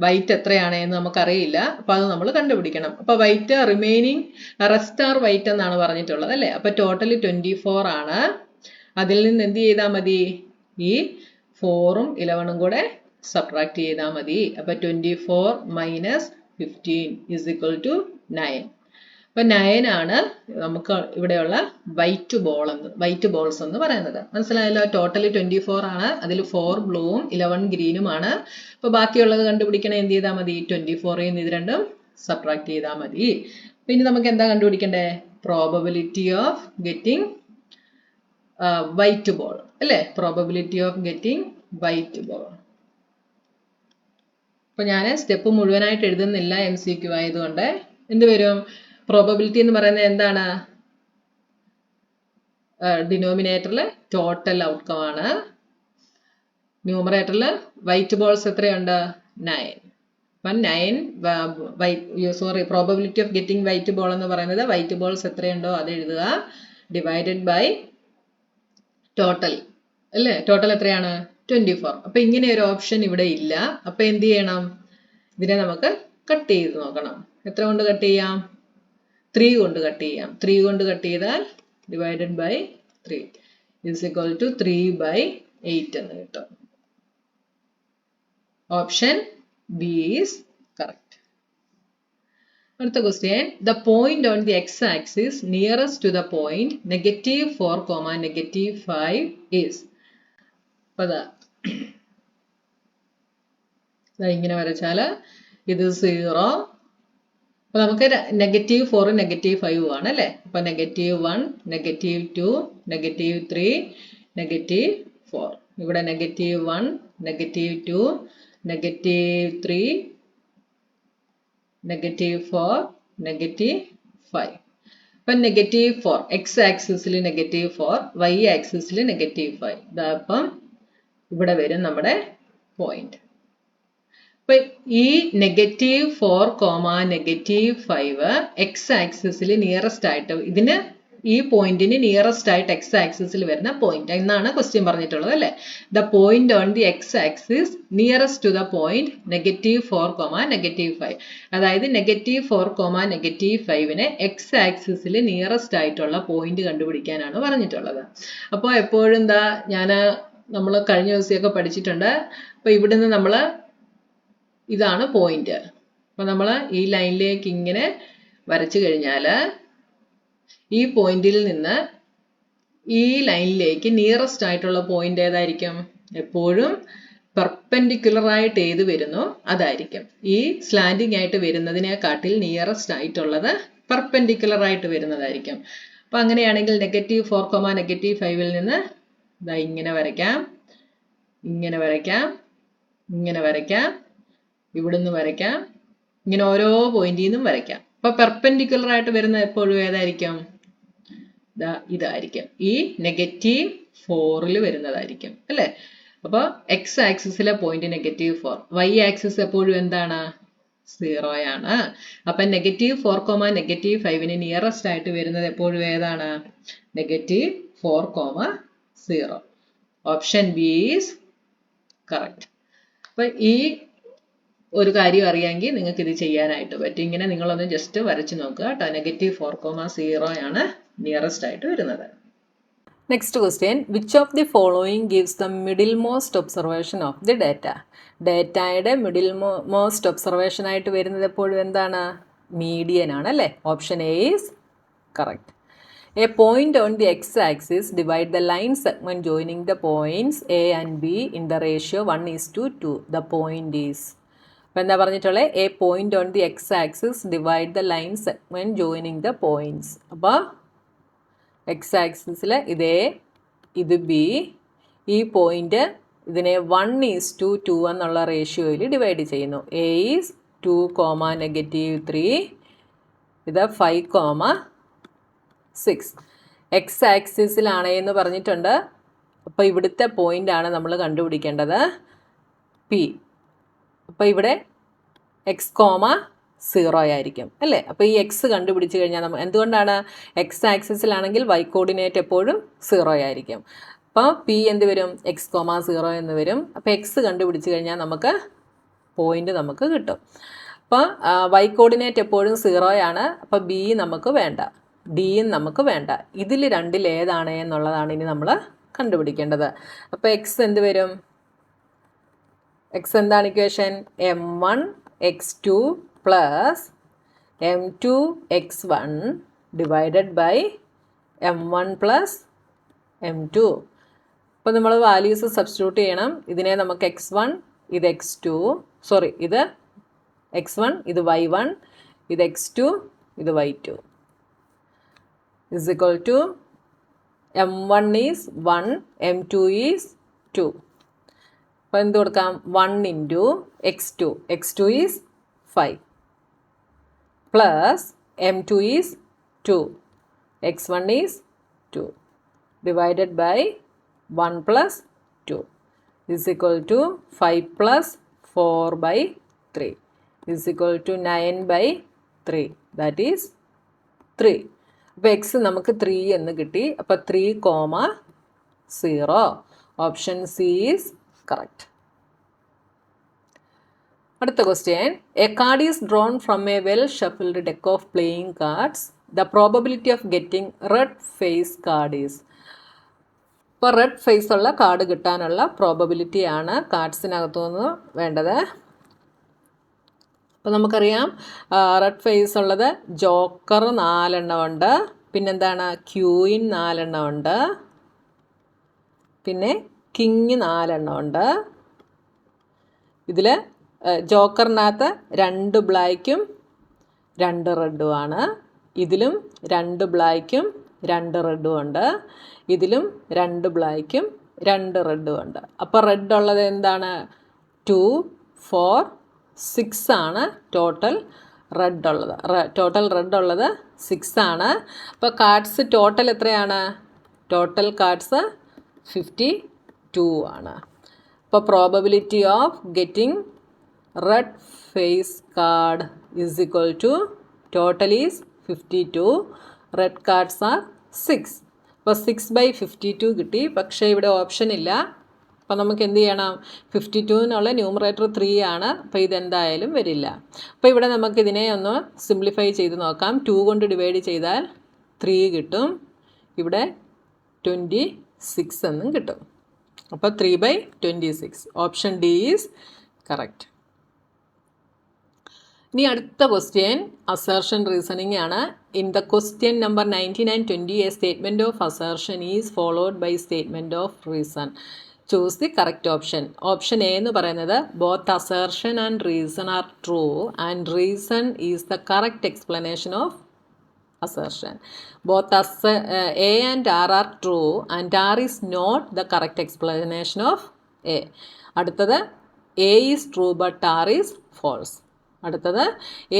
വൈറ്റ് എത്രയാണ് എന്ന് നമുക്കറിയില്ല. അപ്പോൾ അത് നമ്മൾ കണ്ടുപിടിക്കണം. അപ്പോൾ white remaining rest are white എന്നാണ് പറഞ്ഞിട്ടുള്ളത് അല്ലേ? അപ്പോൾ ടോട്ടൽ 24 ആണ്. അതിൽ നിന്ന് എന്ത് ചെയ്താൽ മതി? ഈ 4ഉം 11ഉം കൂടെ സബ്ട്രാക്ട് ചെയ്താൽ മതി. അപ്പോൾ 24 - 15 is equal to 9. അപ്പോൾ 9 ആണ് നമുക്ക് ഇവിടെയുള്ള വൈറ്റ് ബോൾസ് എന്ന് പറയുന്നത്. മനസ്സിലായല്ലോ? ടോട്ടൽ 24 ആണ്. അതിൽ 4 ബ്ലൂവും 11 ഗ്രീനുമാണ്. അപ്പോൾ ബാക്കിയുള്ളത് കണ്ടുപിടിക്കണേ എന്ത് ചെയ്താൽ മതി? 24ൽ നിന്ന് ഇത് രണ്ടും സബ്ട്രാക്ട് ചെയ്താൽ മതി. പിന്നെ നമുക്ക് എന്താ കണ്ടുപിടിക്കണ്ടേ? Probability of getting white ball അല്ലേ? Probability of getting white ball. അപ്പോൾ ഞാൻ സ്റ്റെപ്പ് മുഴുവനായിട്ട് എഴുതുന്നില്ല, MCQ ആയതുകൊണ്ട്. എന്ത് വരും? പ്രോബബിലിറ്റി എന്ന് പറയുന്നത് എന്താണ്? ഡിനോമിനേറ്ററിൽ ടോട്ടൽ ഔട്ട്കം ആണ്. ന്യൂമറേറ്ററിൽ വൈറ്റ് ബോൾസ് എത്രയുണ്ട്? 9. അപ്പം 9 probability of getting white ball എന്ന് പറയുന്നത് വൈറ്റ് ബോൾസ് എത്രയുണ്ടോ അത് എഴുതുക, ഡിവൈഡഡ് ബൈ ടോട്ടൽ അല്ലേ? ടോട്ടൽ എത്രയാണ്? 24. അപ്പം ഇങ്ങനെ ഒരു ഓപ്ഷൻ ഇവിടെ ഇല്ല. അപ്പം എന്ത് ചെയ്യണം? ഇതിനെ നമുക്ക് കട്ട് ചെയ്ത് നോക്കണം. എത്ര കൊണ്ട് കട്ട് ചെയ്യാം? 3 കൊണ്ട് കട്ട് ചെയ്യാം. 3 കൊണ്ട് കട്ട് ചെയ്താൽ divided by 3 is equal to 3/8 എന്ന് കിട്ടും. Option B is correct. അടുത്ത question. The point on the x-axis nearest to the point -4, -5 is. അപ്പോൾ ഇങ്ങനെ വരച്ചാൽ ഇത് 0. അപ്പോൾ നമുക്ക് -4 -5 ആണ് അല്ലേ? അപ്പോൾ -1 -2 -3 -4. ഇവിടെ -1 -2 -3 -4 -5. അപ്പം -4 x ആക്സിസിൽ -4, y ആക്സിസിൽ -5. ഇതപ്പം ഇവിടെ വരും നമ്മുടെ പോയിന്റ്. അപ്പൊ ഈ -4, -5 x ആക്സിസിൽ നിയറസ്റ്റ് ആയിട്ട് ഈ പോയിന്റിന് നിയറസ്റ്റ് ആയിട്ട് x ആക്സിസിൽ വരുന്ന പോയിന്റ് എന്നാണ് ക്വസ്റ്റ്യൻ പറഞ്ഞിട്ടുള്ളത് അല്ലേ? The point on the x axis nearest to the point -4, -5. അതായത് -4, -5നെ x ആക്സിസിൽ നിയറസ്റ്റ് ആയിട്ടുള്ള പോയിന്റ് കണ്ടുപിടിക്കാനാണ് പറഞ്ഞിട്ടുള്ളത്. അപ്പോൾ എപ്പോഴും നമ്മൾ കഴിഞ്ഞ ദിവസമൊക്കെ പഠിച്ചിട്ടുണ്ട്. അപ്പോൾ ഇവിടുന്ന് നമ്മൾ ഇതാണ് പോയിന്റ്. അപ്പോൾ നമ്മൾ ഈ ലൈനിലേക്ക് ഇങ്ങനെ വരച്ചു കഴിഞ്ഞാൽ ഈ പോയിന്റിൽ നിന്ന് ഈ ലൈനിലേക്ക് നിയറസ്റ്റ് ആയിട്ടുള്ള പോയിന്റ് ഏതായിരിക്കും? എപ്പോഴും പെർപെൻഡിക്കുലർ ആയിട്ട് ഏത് വരുന്നു അതായിരിക്കും. ഈ സ്ലാൻഡിങ് ആയിട്ട് വരുന്നതിനെക്കാട്ടിൽ നിയറസ്റ്റ് ആയിട്ടുള്ളത് പെർപെൻഡിക്കുലർ ആയിട്ട് വരുന്നതായിരിക്കും. അപ്പോൾ അങ്ങനെയാണെങ്കിൽ -4, -5ൽ നിന്ന് ഇങ്ങനെ വരയ്ക്കാം, ഇങ്ങനെ വരയ്ക്കാം, ഇങ്ങനെ വരയ്ക്കാം, ഇവിടുന്ന് വരയ്ക്കാം, ഇങ്ങനെ ഓരോ പോയിന്റിൽ നിന്നും വരയ്ക്കാം. അപ്പൊ പെർപെൻഡിക്കുലർ ആയിട്ട് വരുന്ന എപ്പോഴും ഏതായിരിക്കും? ഇതായിരിക്കും. ഈ -4ൽ വരുന്നതായിരിക്കും അല്ലേ? അപ്പോൾ x ആക്സിസിലെ പോയിന്റ് -4, y ആക്സിസ് എപ്പോഴും എന്താണ്? 0 ആണ്. അപ്പം -4, -5 നിയറസ്റ്റ് ആയിട്ട് വരുന്നത് എപ്പോഴും ഏതാണ്? -4, 0. Option B is correct. അപ്പം ഈ ഒരു കാര്യം അറിയാമെങ്കിൽ നിങ്ങൾക്ക് ഇത് ചെയ്യാനായിട്ട് പറ്റും. ഇങ്ങനെ നിങ്ങളൊന്ന് ജസ്റ്റ് വരച്ച് നോക്കുക കേട്ടോ. -4, 0 ആണ് നിയറസ്റ്റ് ആയിട്ട് വരുന്നത്. Next question, which of the following gives the middle most observation of the data? ഡാറ്റയുടെ മിഡിൽ മോസ്റ്റ് ഒബ്സർവേഷൻ ആയിട്ട് വരുന്നത് എപ്പോഴും എന്താണ്? മീഡിയൻ ആണ് അല്ലേ? Option A is correct. A point on the X axis divide the line segment joining the points A and be in the ratio 1:2. The point is. അപ്പോൾ എന്താ പറഞ്ഞിട്ടുള്ളത്? A point on the X axis divide the line segment joining the points. അപ്പോൾ X ആക്സിസിൽ ഇത് B, ഈ point ഇതിനെ 1:2 എന്നുള്ള റേഷ്യോയിൽ divide ചെയ്യുന്നു. എ ഈസ് 2, -3, ഇത് 5, 6. എക്സ് ആക്സിസിലാണ് എന്ന് പറഞ്ഞിട്ടുണ്ട്. അപ്പോൾ ഇവിടുത്തെ പോയിൻ്റാണ് നമ്മൾ കണ്ടുപിടിക്കേണ്ടത് പി. അപ്പോൾ ഇവിടെ എക്സ്, 0 ആയിരിക്കും അല്ലേ? അപ്പോൾ ഈ എക്സ് കണ്ടുപിടിച്ച് കഴിഞ്ഞാൽ നമ്മൾ എന്തുകൊണ്ടാണ്? എക്സ് ആക്സിസിലാണെങ്കിൽ വൈ കോർഡിനേറ്റ് എപ്പോഴും 0 ആയിരിക്കും. അപ്പോൾ പി എന്ത് വരും? എക്സ്, 0 എന്ന് വരും. അപ്പോൾ എക്സ് കണ്ടുപിടിച്ച് കഴിഞ്ഞാൽ നമുക്ക് പോയിൻ്റ് നമുക്ക് കിട്ടും. അപ്പോൾ വൈ കോർഡിനേറ്റ് എപ്പോഴും 0 ആണ്. അപ്പോൾ ബി നമുക്ക് വേണ്ട, ഡിയും നമുക്ക് വേണ്ട. ഇതിൽ രണ്ടിൽ ഏതാണ് എന്നുള്ളതാണ് ഇനി നമ്മൾ കണ്ടുപിടിക്കേണ്ടത്. അപ്പോൾ എക്സ് എന്ത് വരും? എക്സ് എന്താണ് equation? m1 x2 plus m2 x1 divided by m1 plus m2. അപ്പോൾ നമ്മൾ വാല്യൂസ് സബ്സ്റ്റിറ്റ്യൂട്ട് ചെയ്യണം. ഇതിനെ നമുക്ക് x1, ഇത് x2, സോറി ഇത് x1, ഇത് y1, ഇത് x2, ഇത് y2 is equal to m1 is 1, m2 is 2. അപ്പോൾ എന്ത് കൊടുക്കാം? 1 into x2, x2 is 5, plus m2 is 2, x1 is 2, divided by 1 plus 2 is equal to 5 plus 4 by 3 is equal to 9 by 3, that is 3. അപ്പോൾ X നമുക്ക് 3 എന്ന് കിട്ടി. അപ്പോൾ 3, 0. Option C is correct. അടുത്ത question, a card is drawn from a well shuffled deck of playing cards. The probability of getting red face card is. ഇപ്പോൾ red face ഉള്ള card കിട്ടാനുള്ള പ്രോബബിലിറ്റിയാണ് കാർഡ്സിനകത്തു നിന്ന് വേണ്ടത്. അപ്പോൾ നമുക്കറിയാം റെഡ് ഫേസ് ഉള്ളത് ജോക്കർ 4 എണ്ണം ഉണ്ട്, പിന്നെന്താണ് ക്യൂയിൻ 4 എണ്ണം ഉണ്ട്, പിന്നെ കിങ് 4 എണ്ണം ഉണ്ട്. ഇതിൽ ജോക്കറിനകത്ത് 2 ബ്ലാക്കും 2 റെഡുമാണ്. ഇതിലും 2 ബ്ലാക്കും 2 റെഡും ഉണ്ട്. ഇതിലും 2 ബ്ലാക്കും 2 റെഡും ഉണ്ട്. അപ്പോൾ റെഡ് ഉള്ളത് എന്താണ്? 2, 4, 6 ആണ് ടോട്ടൽ റെഡ് ഉള്ളത്. ടോട്ടൽ റെഡ് ഉള്ളത് 6 ആണ്. അപ്പോൾ കാർഡ്സ് ടോട്ടൽ എത്രയാണ്? ടോട്ടൽ കാർഡ്സ് 52 ആണ്. അപ്പോൾ probability of getting red face card is equal to total is 52, red cards are 6. അപ്പോൾ 6/52 കിട്ടി. പക്ഷേ ഇവിടെ ഓപ്ഷൻ ഇല്ല. അപ്പോൾ നമുക്ക് എന്ത് ചെയ്യണം? 52 ന്യൂമറേറ്റർ 3 ആണ്. അപ്പോൾ ഇതെന്തായാലും വരില്ല. അപ്പോൾ ഇവിടെ നമുക്കിതിനെ ഒന്ന് സിംപ്ലിഫൈ ചെയ്ത് നോക്കാം. 2 കൊണ്ട് ഡിവൈഡ് ചെയ്താൽ 3 കിട്ടും. ഇവിടെ 26 എന്നും കിട്ടും. അപ്പോൾ 3/26. Option D is correct. ഇനി അടുത്ത ക്വസ്റ്റ്യൻ അസർഷൻ റീസണിങ് ആണ്. In the question number 19 and 20 a statement of assertion is followed by statement of reason. Choose the correct option. Option A എന്ന് പറയുന്നത് both assertion and reason are true and reason is the correct explanation of assertion. Both A and R are true and R is not the correct explanation of A. അടുത്തത് A is true but R is false. അടുത്തത്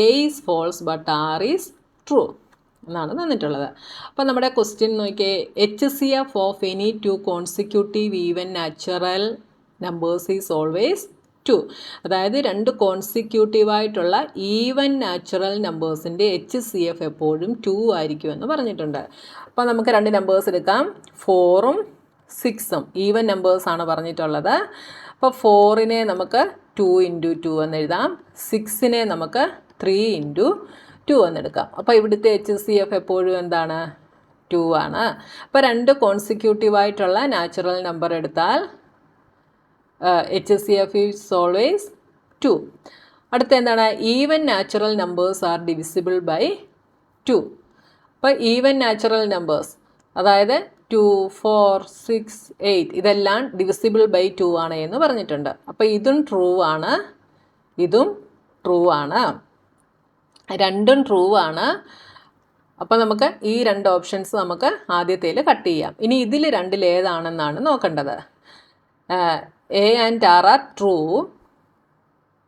A is false but R is true എന്നാണ് തന്നിട്ടുള്ളത്. അപ്പോൾ നമ്മുടെ question നോക്കിയേ. HCF of any 2 consecutive even natural numbers is always 2. അതായത് രണ്ട് കോൺസിക്യൂട്ടീവായിട്ടുള്ള even natural നമ്പേഴ്സിൻ്റെ HCF എപ്പോഴും 2 ആയിരിക്കുമെന്ന് പറഞ്ഞിട്ടുണ്ട്. അപ്പോൾ നമുക്ക് രണ്ട് നമ്പേഴ്സ് എടുക്കാം. 4ഉം 6ഉം ഈവൻ നമ്പേഴ്സാണ് പറഞ്ഞിട്ടുള്ളത്. അപ്പോൾ 4നെ നമുക്ക് 2 × 2 എന്ന് എഴുതാം. 6നെ നമുക്ക് 3 × 2 എന്നെടുക്കാം. അപ്പോൾ ഇവിടുത്തെ HCF എപ്പോഴും എന്താണ്? 2 ആണ്. അപ്പോൾ രണ്ട് കോൺസിക്യൂട്ടീവായിട്ടുള്ള നാച്ചുറൽ നമ്പർ എടുത്താൽ HCF is always 2. അടുത്ത എന്താണ്? Even natural numbers are divisible by 2. അപ്പോൾ ഈവൻ നാച്ചുറൽ നമ്പേഴ്സ് അതായത് 2, 4, 6, 8 ഇതെല്ലാം ഡിവിസിബിൾ ബൈ 2 ആണ് എന്ന് പറഞ്ഞിട്ടുണ്ട്. അപ്പോൾ ഇതും ട്രൂ ആണ്, ഇതും ട്രൂ ആണ്, രണ്ടും ട്രൂ ആണ്. അപ്പോൾ നമുക്ക് ഈ രണ്ട് ഓപ്ഷൻസ് നമുക്ക് ആദ്യത്തേൽ കട്ട് ചെയ്യാം. ഇനി ഇതിൽ രണ്ടിൽ ഏതാണെന്നാണ് നോക്കേണ്ടത്. A and R are true,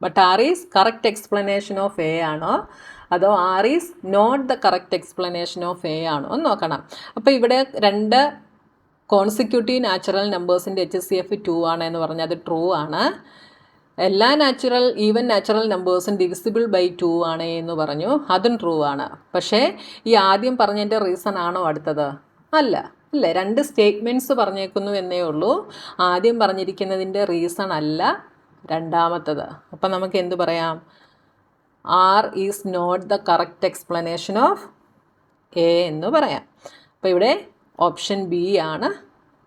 but R is correct explanation of A ആണോ അതോ R is not the correct explanation of A ആണോ എന്ന് നോക്കണം. അപ്പോൾ ഇവിടെ രണ്ട് കോൺസിക്യൂട്ടീവ് നാച്ചുറൽ നമ്പേഴ്സിൻ്റെ HCF 2 ആണ് എന്ന് പറഞ്ഞാൽ അത് ട്രൂ ആണ്. എല്ലാ ഈവൻ നാച്ചുറൽ നമ്പേഴ്സും ഡിവിസിബിൾ ബൈ 2 ആണ് എന്ന് പറഞ്ഞു, അതും ട്രൂ ആണ്. പക്ഷേ ഈ ആദ്യം പറഞ്ഞതിൻ്റെ റീസൺ ആണോ അടുത്തത്? അല്ല, ഇല്ല, രണ്ട് സ്റ്റേറ്റ്മെൻറ്റ്സ് പറഞ്ഞേക്കുന്നു എന്നേ ഉള്ളൂ. ആദ്യം പറഞ്ഞിരിക്കുന്നതിൻ്റെ റീസൺ അല്ല രണ്ടാമത്തത്. അപ്പം നമുക്ക് എന്ത് പറയാം? R is not the correct explanation of A എന്ന് പറയാം. അപ്പോൾ ഇവിടെ ഓപ്ഷൻ ബി ആണ്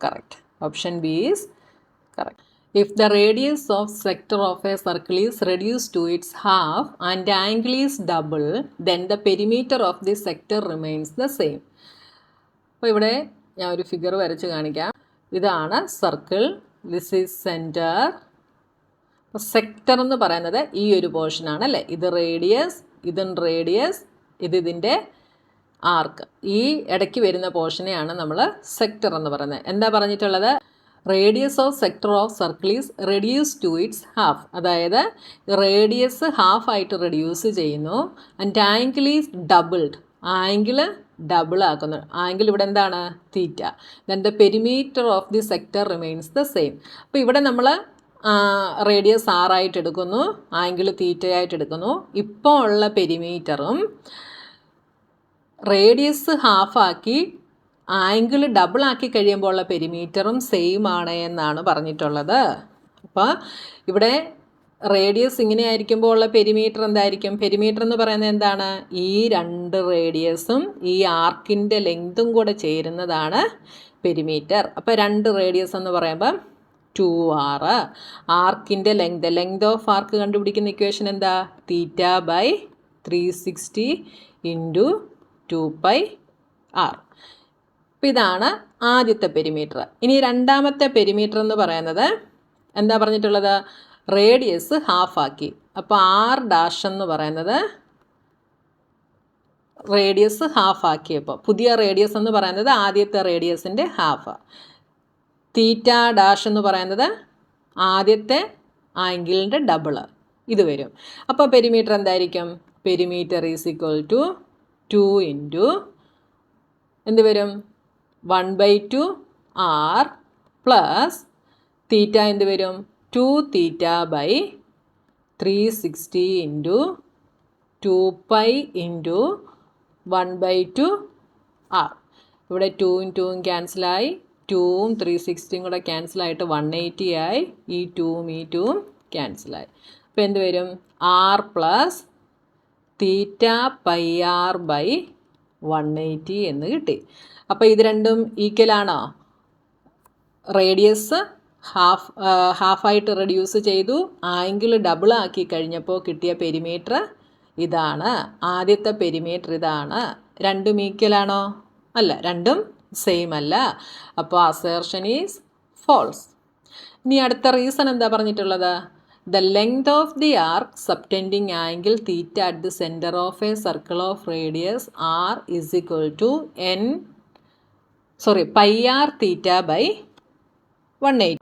correct. Option B is correct. If the radius of sector of a circle is reduced to its half and angle is double, then the perimeter of the sector remains the same. അപ്പോൾ ഇവിടെ ഞാൻ ഒരു figure വരച്ച് കാണിക്കാം. ഇതാണ് circle, this is centre. അപ്പോൾ sector എന്ന് പറയുന്നത് ഈ ഒരു പോർഷനാണ് അല്ലേ? ഇത് റേഡിയസ്, ഇതും റേഡിയസ്, ഇതിൻ്റെ ആർക്ക്. ഈ ഇടയ്ക്ക് വരുന്ന പോർഷനെയാണ് നമ്മൾ സെക്ടർ എന്ന് പറയുന്നത്. എന്താ പറഞ്ഞിട്ടുള്ളത്? Radius of sector of circle is reduce to its half. അതായത് റേഡിയസ് ഹാഫ് ആയിട്ട് റെഡ്യൂസ് ചെയ്യുന്നു. And angle is doubled. Angle double ആക്കുന്നു. ആംഗിൾ ഇവിടെ എന്താണ്? Theta. Then the perimeter of the sector remains the same. അപ്പോൾ ഇവിടെ നമ്മൾ റേഡിയസ് 6 ആയിട്ട് എടുക്കുന്നു, ആംഗിൾ തീറ്റയായിട്ട് എടുക്കുന്നു. ഇപ്പോൾ ഉള്ള പെരിമീറ്ററും റേഡിയസ് ഹാഫാക്കി ആംഗിൾ ഡബിൾ ആക്കി കഴിയുമ്പോൾ ഉള്ള പെരിമീറ്ററും സെയിം ആണ് എന്നാണ് പറഞ്ഞിട്ടുള്ളത്. അപ്പോൾ ഇവിടെ റേഡിയസ് ഇങ്ങനെ ആയിരിക്കുമ്പോൾ ഉള്ള പെരിമീറ്റർ എന്തായിരിക്കും? പെരിമീറ്റർ എന്ന് പറയുന്നത് എന്താണ്? ഈ രണ്ട് റേഡിയസും ഈ ആർക്കിൻ്റെ ലെങ്തും കൂടെ ചേരുന്നതാണ് പെരിമീറ്റർ. അപ്പോൾ രണ്ട് റേഡിയസ് എന്ന് പറയുമ്പോൾ 2r. ആർക്കിൻ്റെ ലെങ്ത് ഓഫ് ആർക്ക് കണ്ടുപിടിക്കുന്ന ഇക്വേഷൻ എന്താ? Theta by 360 × 2πr. അപ്പോൾ ഇതാണ് ആദ്യത്തെ പെരിമീറ്റർ. ഇനി രണ്ടാമത്തെ പെരിമീറ്റർ എന്ന് പറയുന്നത് എന്താ പറഞ്ഞിട്ടുള്ളത്? റേഡിയസ് ഹാഫാക്കി. അപ്പോൾ R' എന്ന് പറയുന്നത് റേഡിയസ് ഹാഫാക്കിയപ്പോൾ പുതിയ റേഡിയസ് എന്ന് പറയുന്നത് ആദ്യത്തെ റേഡിയസിൻ്റെ ഹാഫ്. തീറ്റ ഡാഷ് എന്ന് പറയുന്നത് ആദ്യത്തെ ആംഗിളിൻ്റെ ഡബിള്, ഇത് വരും. അപ്പോൾ പെരിമീറ്റർ എന്തായിരിക്കും? പെരിമീറ്റർ ഈസ് ഈക്വൽ ടു 2 × എന്ത് വരും? 1/2 R പ്ലസ് തീറ്റ എന്ത് വരും? 2 തീറ്റ ബൈ 360 × 2π × 1/2 R. ഇവിടെ 2ഉം 2ഉം ക്യാൻസലായി, 2ഉം 360 കൂടെ ക്യാൻസലായിട്ട് 180 ആയി. ഈ 2ഉം ഈ 2ഉം ക്യാൻസലായി. അപ്പോൾ എന്ത് വരും? R plus theta πr by 180 എന്ന് കിട്ടി. അപ്പോൾ ഇത് രണ്ടും ഈക്വലാണോ? റേഡിയസ് ഹാഫായിട്ട് റെഡ്യൂസ് ചെയ്തു, ആംഗിൾ ഡബിൾ ആക്കി കഴിഞ്ഞപ്പോൾ കിട്ടിയ പെരിമീറ്റർ ഇതാണ്. ആദ്യത്തെ പെരിമീറ്റർ ഇതാണ്. രണ്ടും ഈക്വലാണോ? അല്ല, രണ്ടും സെയിം അല്ല. അപ്പോൾ അസേർഷൻ ഈസ് ഫോൾസ്. ഇനി അടുത്ത റീസൺ എന്താ പറഞ്ഞിട്ടുള്ളത്? The length of the arc subtending angle theta at the centre of a circle of radius R is equal to πr theta by 180.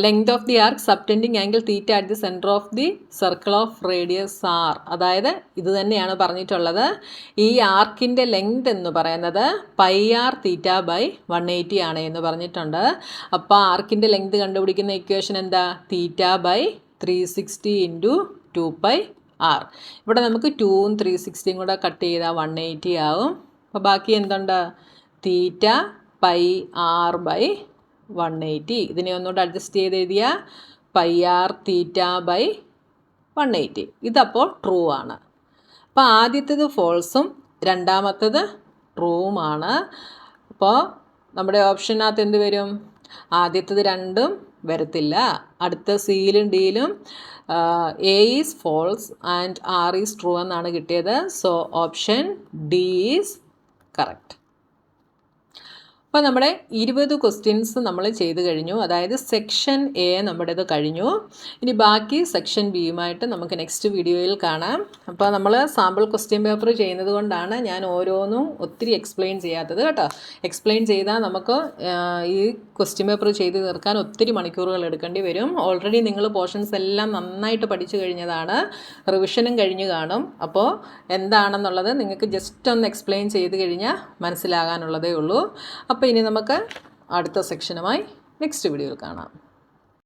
Length of the arc subtending angle theta at the centre of the circle of radius R. അതായത് ഇത് തന്നെയാണ് പറഞ്ഞിട്ടുള്ളത്. ഈ ആർക്കിൻ്റെ length എന്ന് പറയുന്നത് πr theta by 180 ആണ് എന്ന് പറഞ്ഞിട്ടുണ്ട്. അപ്പോൾ ആർക്കിൻ്റെ ലെങ്ത് കണ്ടുപിടിക്കുന്ന ഇക്വേഷൻ എന്താ? Theta by 360 into 2πr. ഇവിടെ നമുക്ക് 2ഉം 360 കൂടെ കട്ട് ചെയ്താൽ 180 ആവും. അപ്പോൾ ബാക്കി എന്തുണ്ട്? Theta pi R by 180. ഇതിനെ ഒന്നുകൂടെ അഡ്ജസ്റ്റ് ചെയ്ത് എഴുതിയാൽ പൈ ആർ തീറ്റ ബൈ 180. ഇതപ്പോൾ ട്രൂ ആണ്. അപ്പോൾ ആദ്യത്തേത് ഫോൾസും രണ്ടാമത്തേത് ട്രൂവുമാണ്. അപ്പോൾ നമ്മുടെ ഓപ്ഷനകത്ത് എന്ത് വരും? ആദ്യത്തേത് രണ്ടും വരത്തില്ല. അടുത്ത സിയിലും ഡിയിലും A is false and R is true എന്നാണ് കിട്ടിയത്. So option D is correct. അപ്പോൾ നമ്മുടെ 20 ക്വസ്റ്റ്യൻസ് നമ്മൾ ചെയ്ത് കഴിഞ്ഞു. അതായത് സെക്ഷൻ എ നമ്മുടേത് കഴിഞ്ഞു. ഇനി ബാക്കി സെക്ഷൻ ബിയുമായിട്ട് നമുക്ക് നെക്സ്റ്റ് വീഡിയോയിൽ കാണാം. അപ്പോൾ നമ്മൾ സാമ്പിൾ ക്വസ്റ്റ്യൻ പേപ്പർ ചെയ്യുന്നത് കൊണ്ടാണ് ഞാൻ ഓരോന്നും ഒത്തിരി എക്സ്പ്ലെയിൻ ചെയ്യാത്തത് കേട്ടോ. എക്സ്പ്ലെയിൻ ചെയ്താൽ നമുക്ക് ഈ ക്വസ്റ്റ്യൻ പേപ്പർ ചെയ്ത് തീർക്കാൻ ഒത്തിരി മണിക്കൂറുകൾ എടുക്കേണ്ടി വരും. ഓൾറെഡി നിങ്ങൾ പോർഷൻസ് എല്ലാം നന്നായിട്ട് പഠിച്ചു കഴിഞ്ഞതാണ്, റിവിഷനും കഴിഞ്ഞു കാണും. അപ്പോൾ എന്താണെന്നുള്ളത് നിങ്ങൾക്ക് ജസ്റ്റ് ഒന്ന് എക്സ്പ്ലെയിൻ ചെയ്ത് കഴിഞ്ഞാൽ മനസ്സിലാകാനുള്ളതേ ഉള്ളൂ. അപ്പോൾ ഇനി നമുക്ക് അടുത്ത സെക്ഷനുമായി നെക്സ്റ്റ് വീഡിയോയിൽ കാണാം.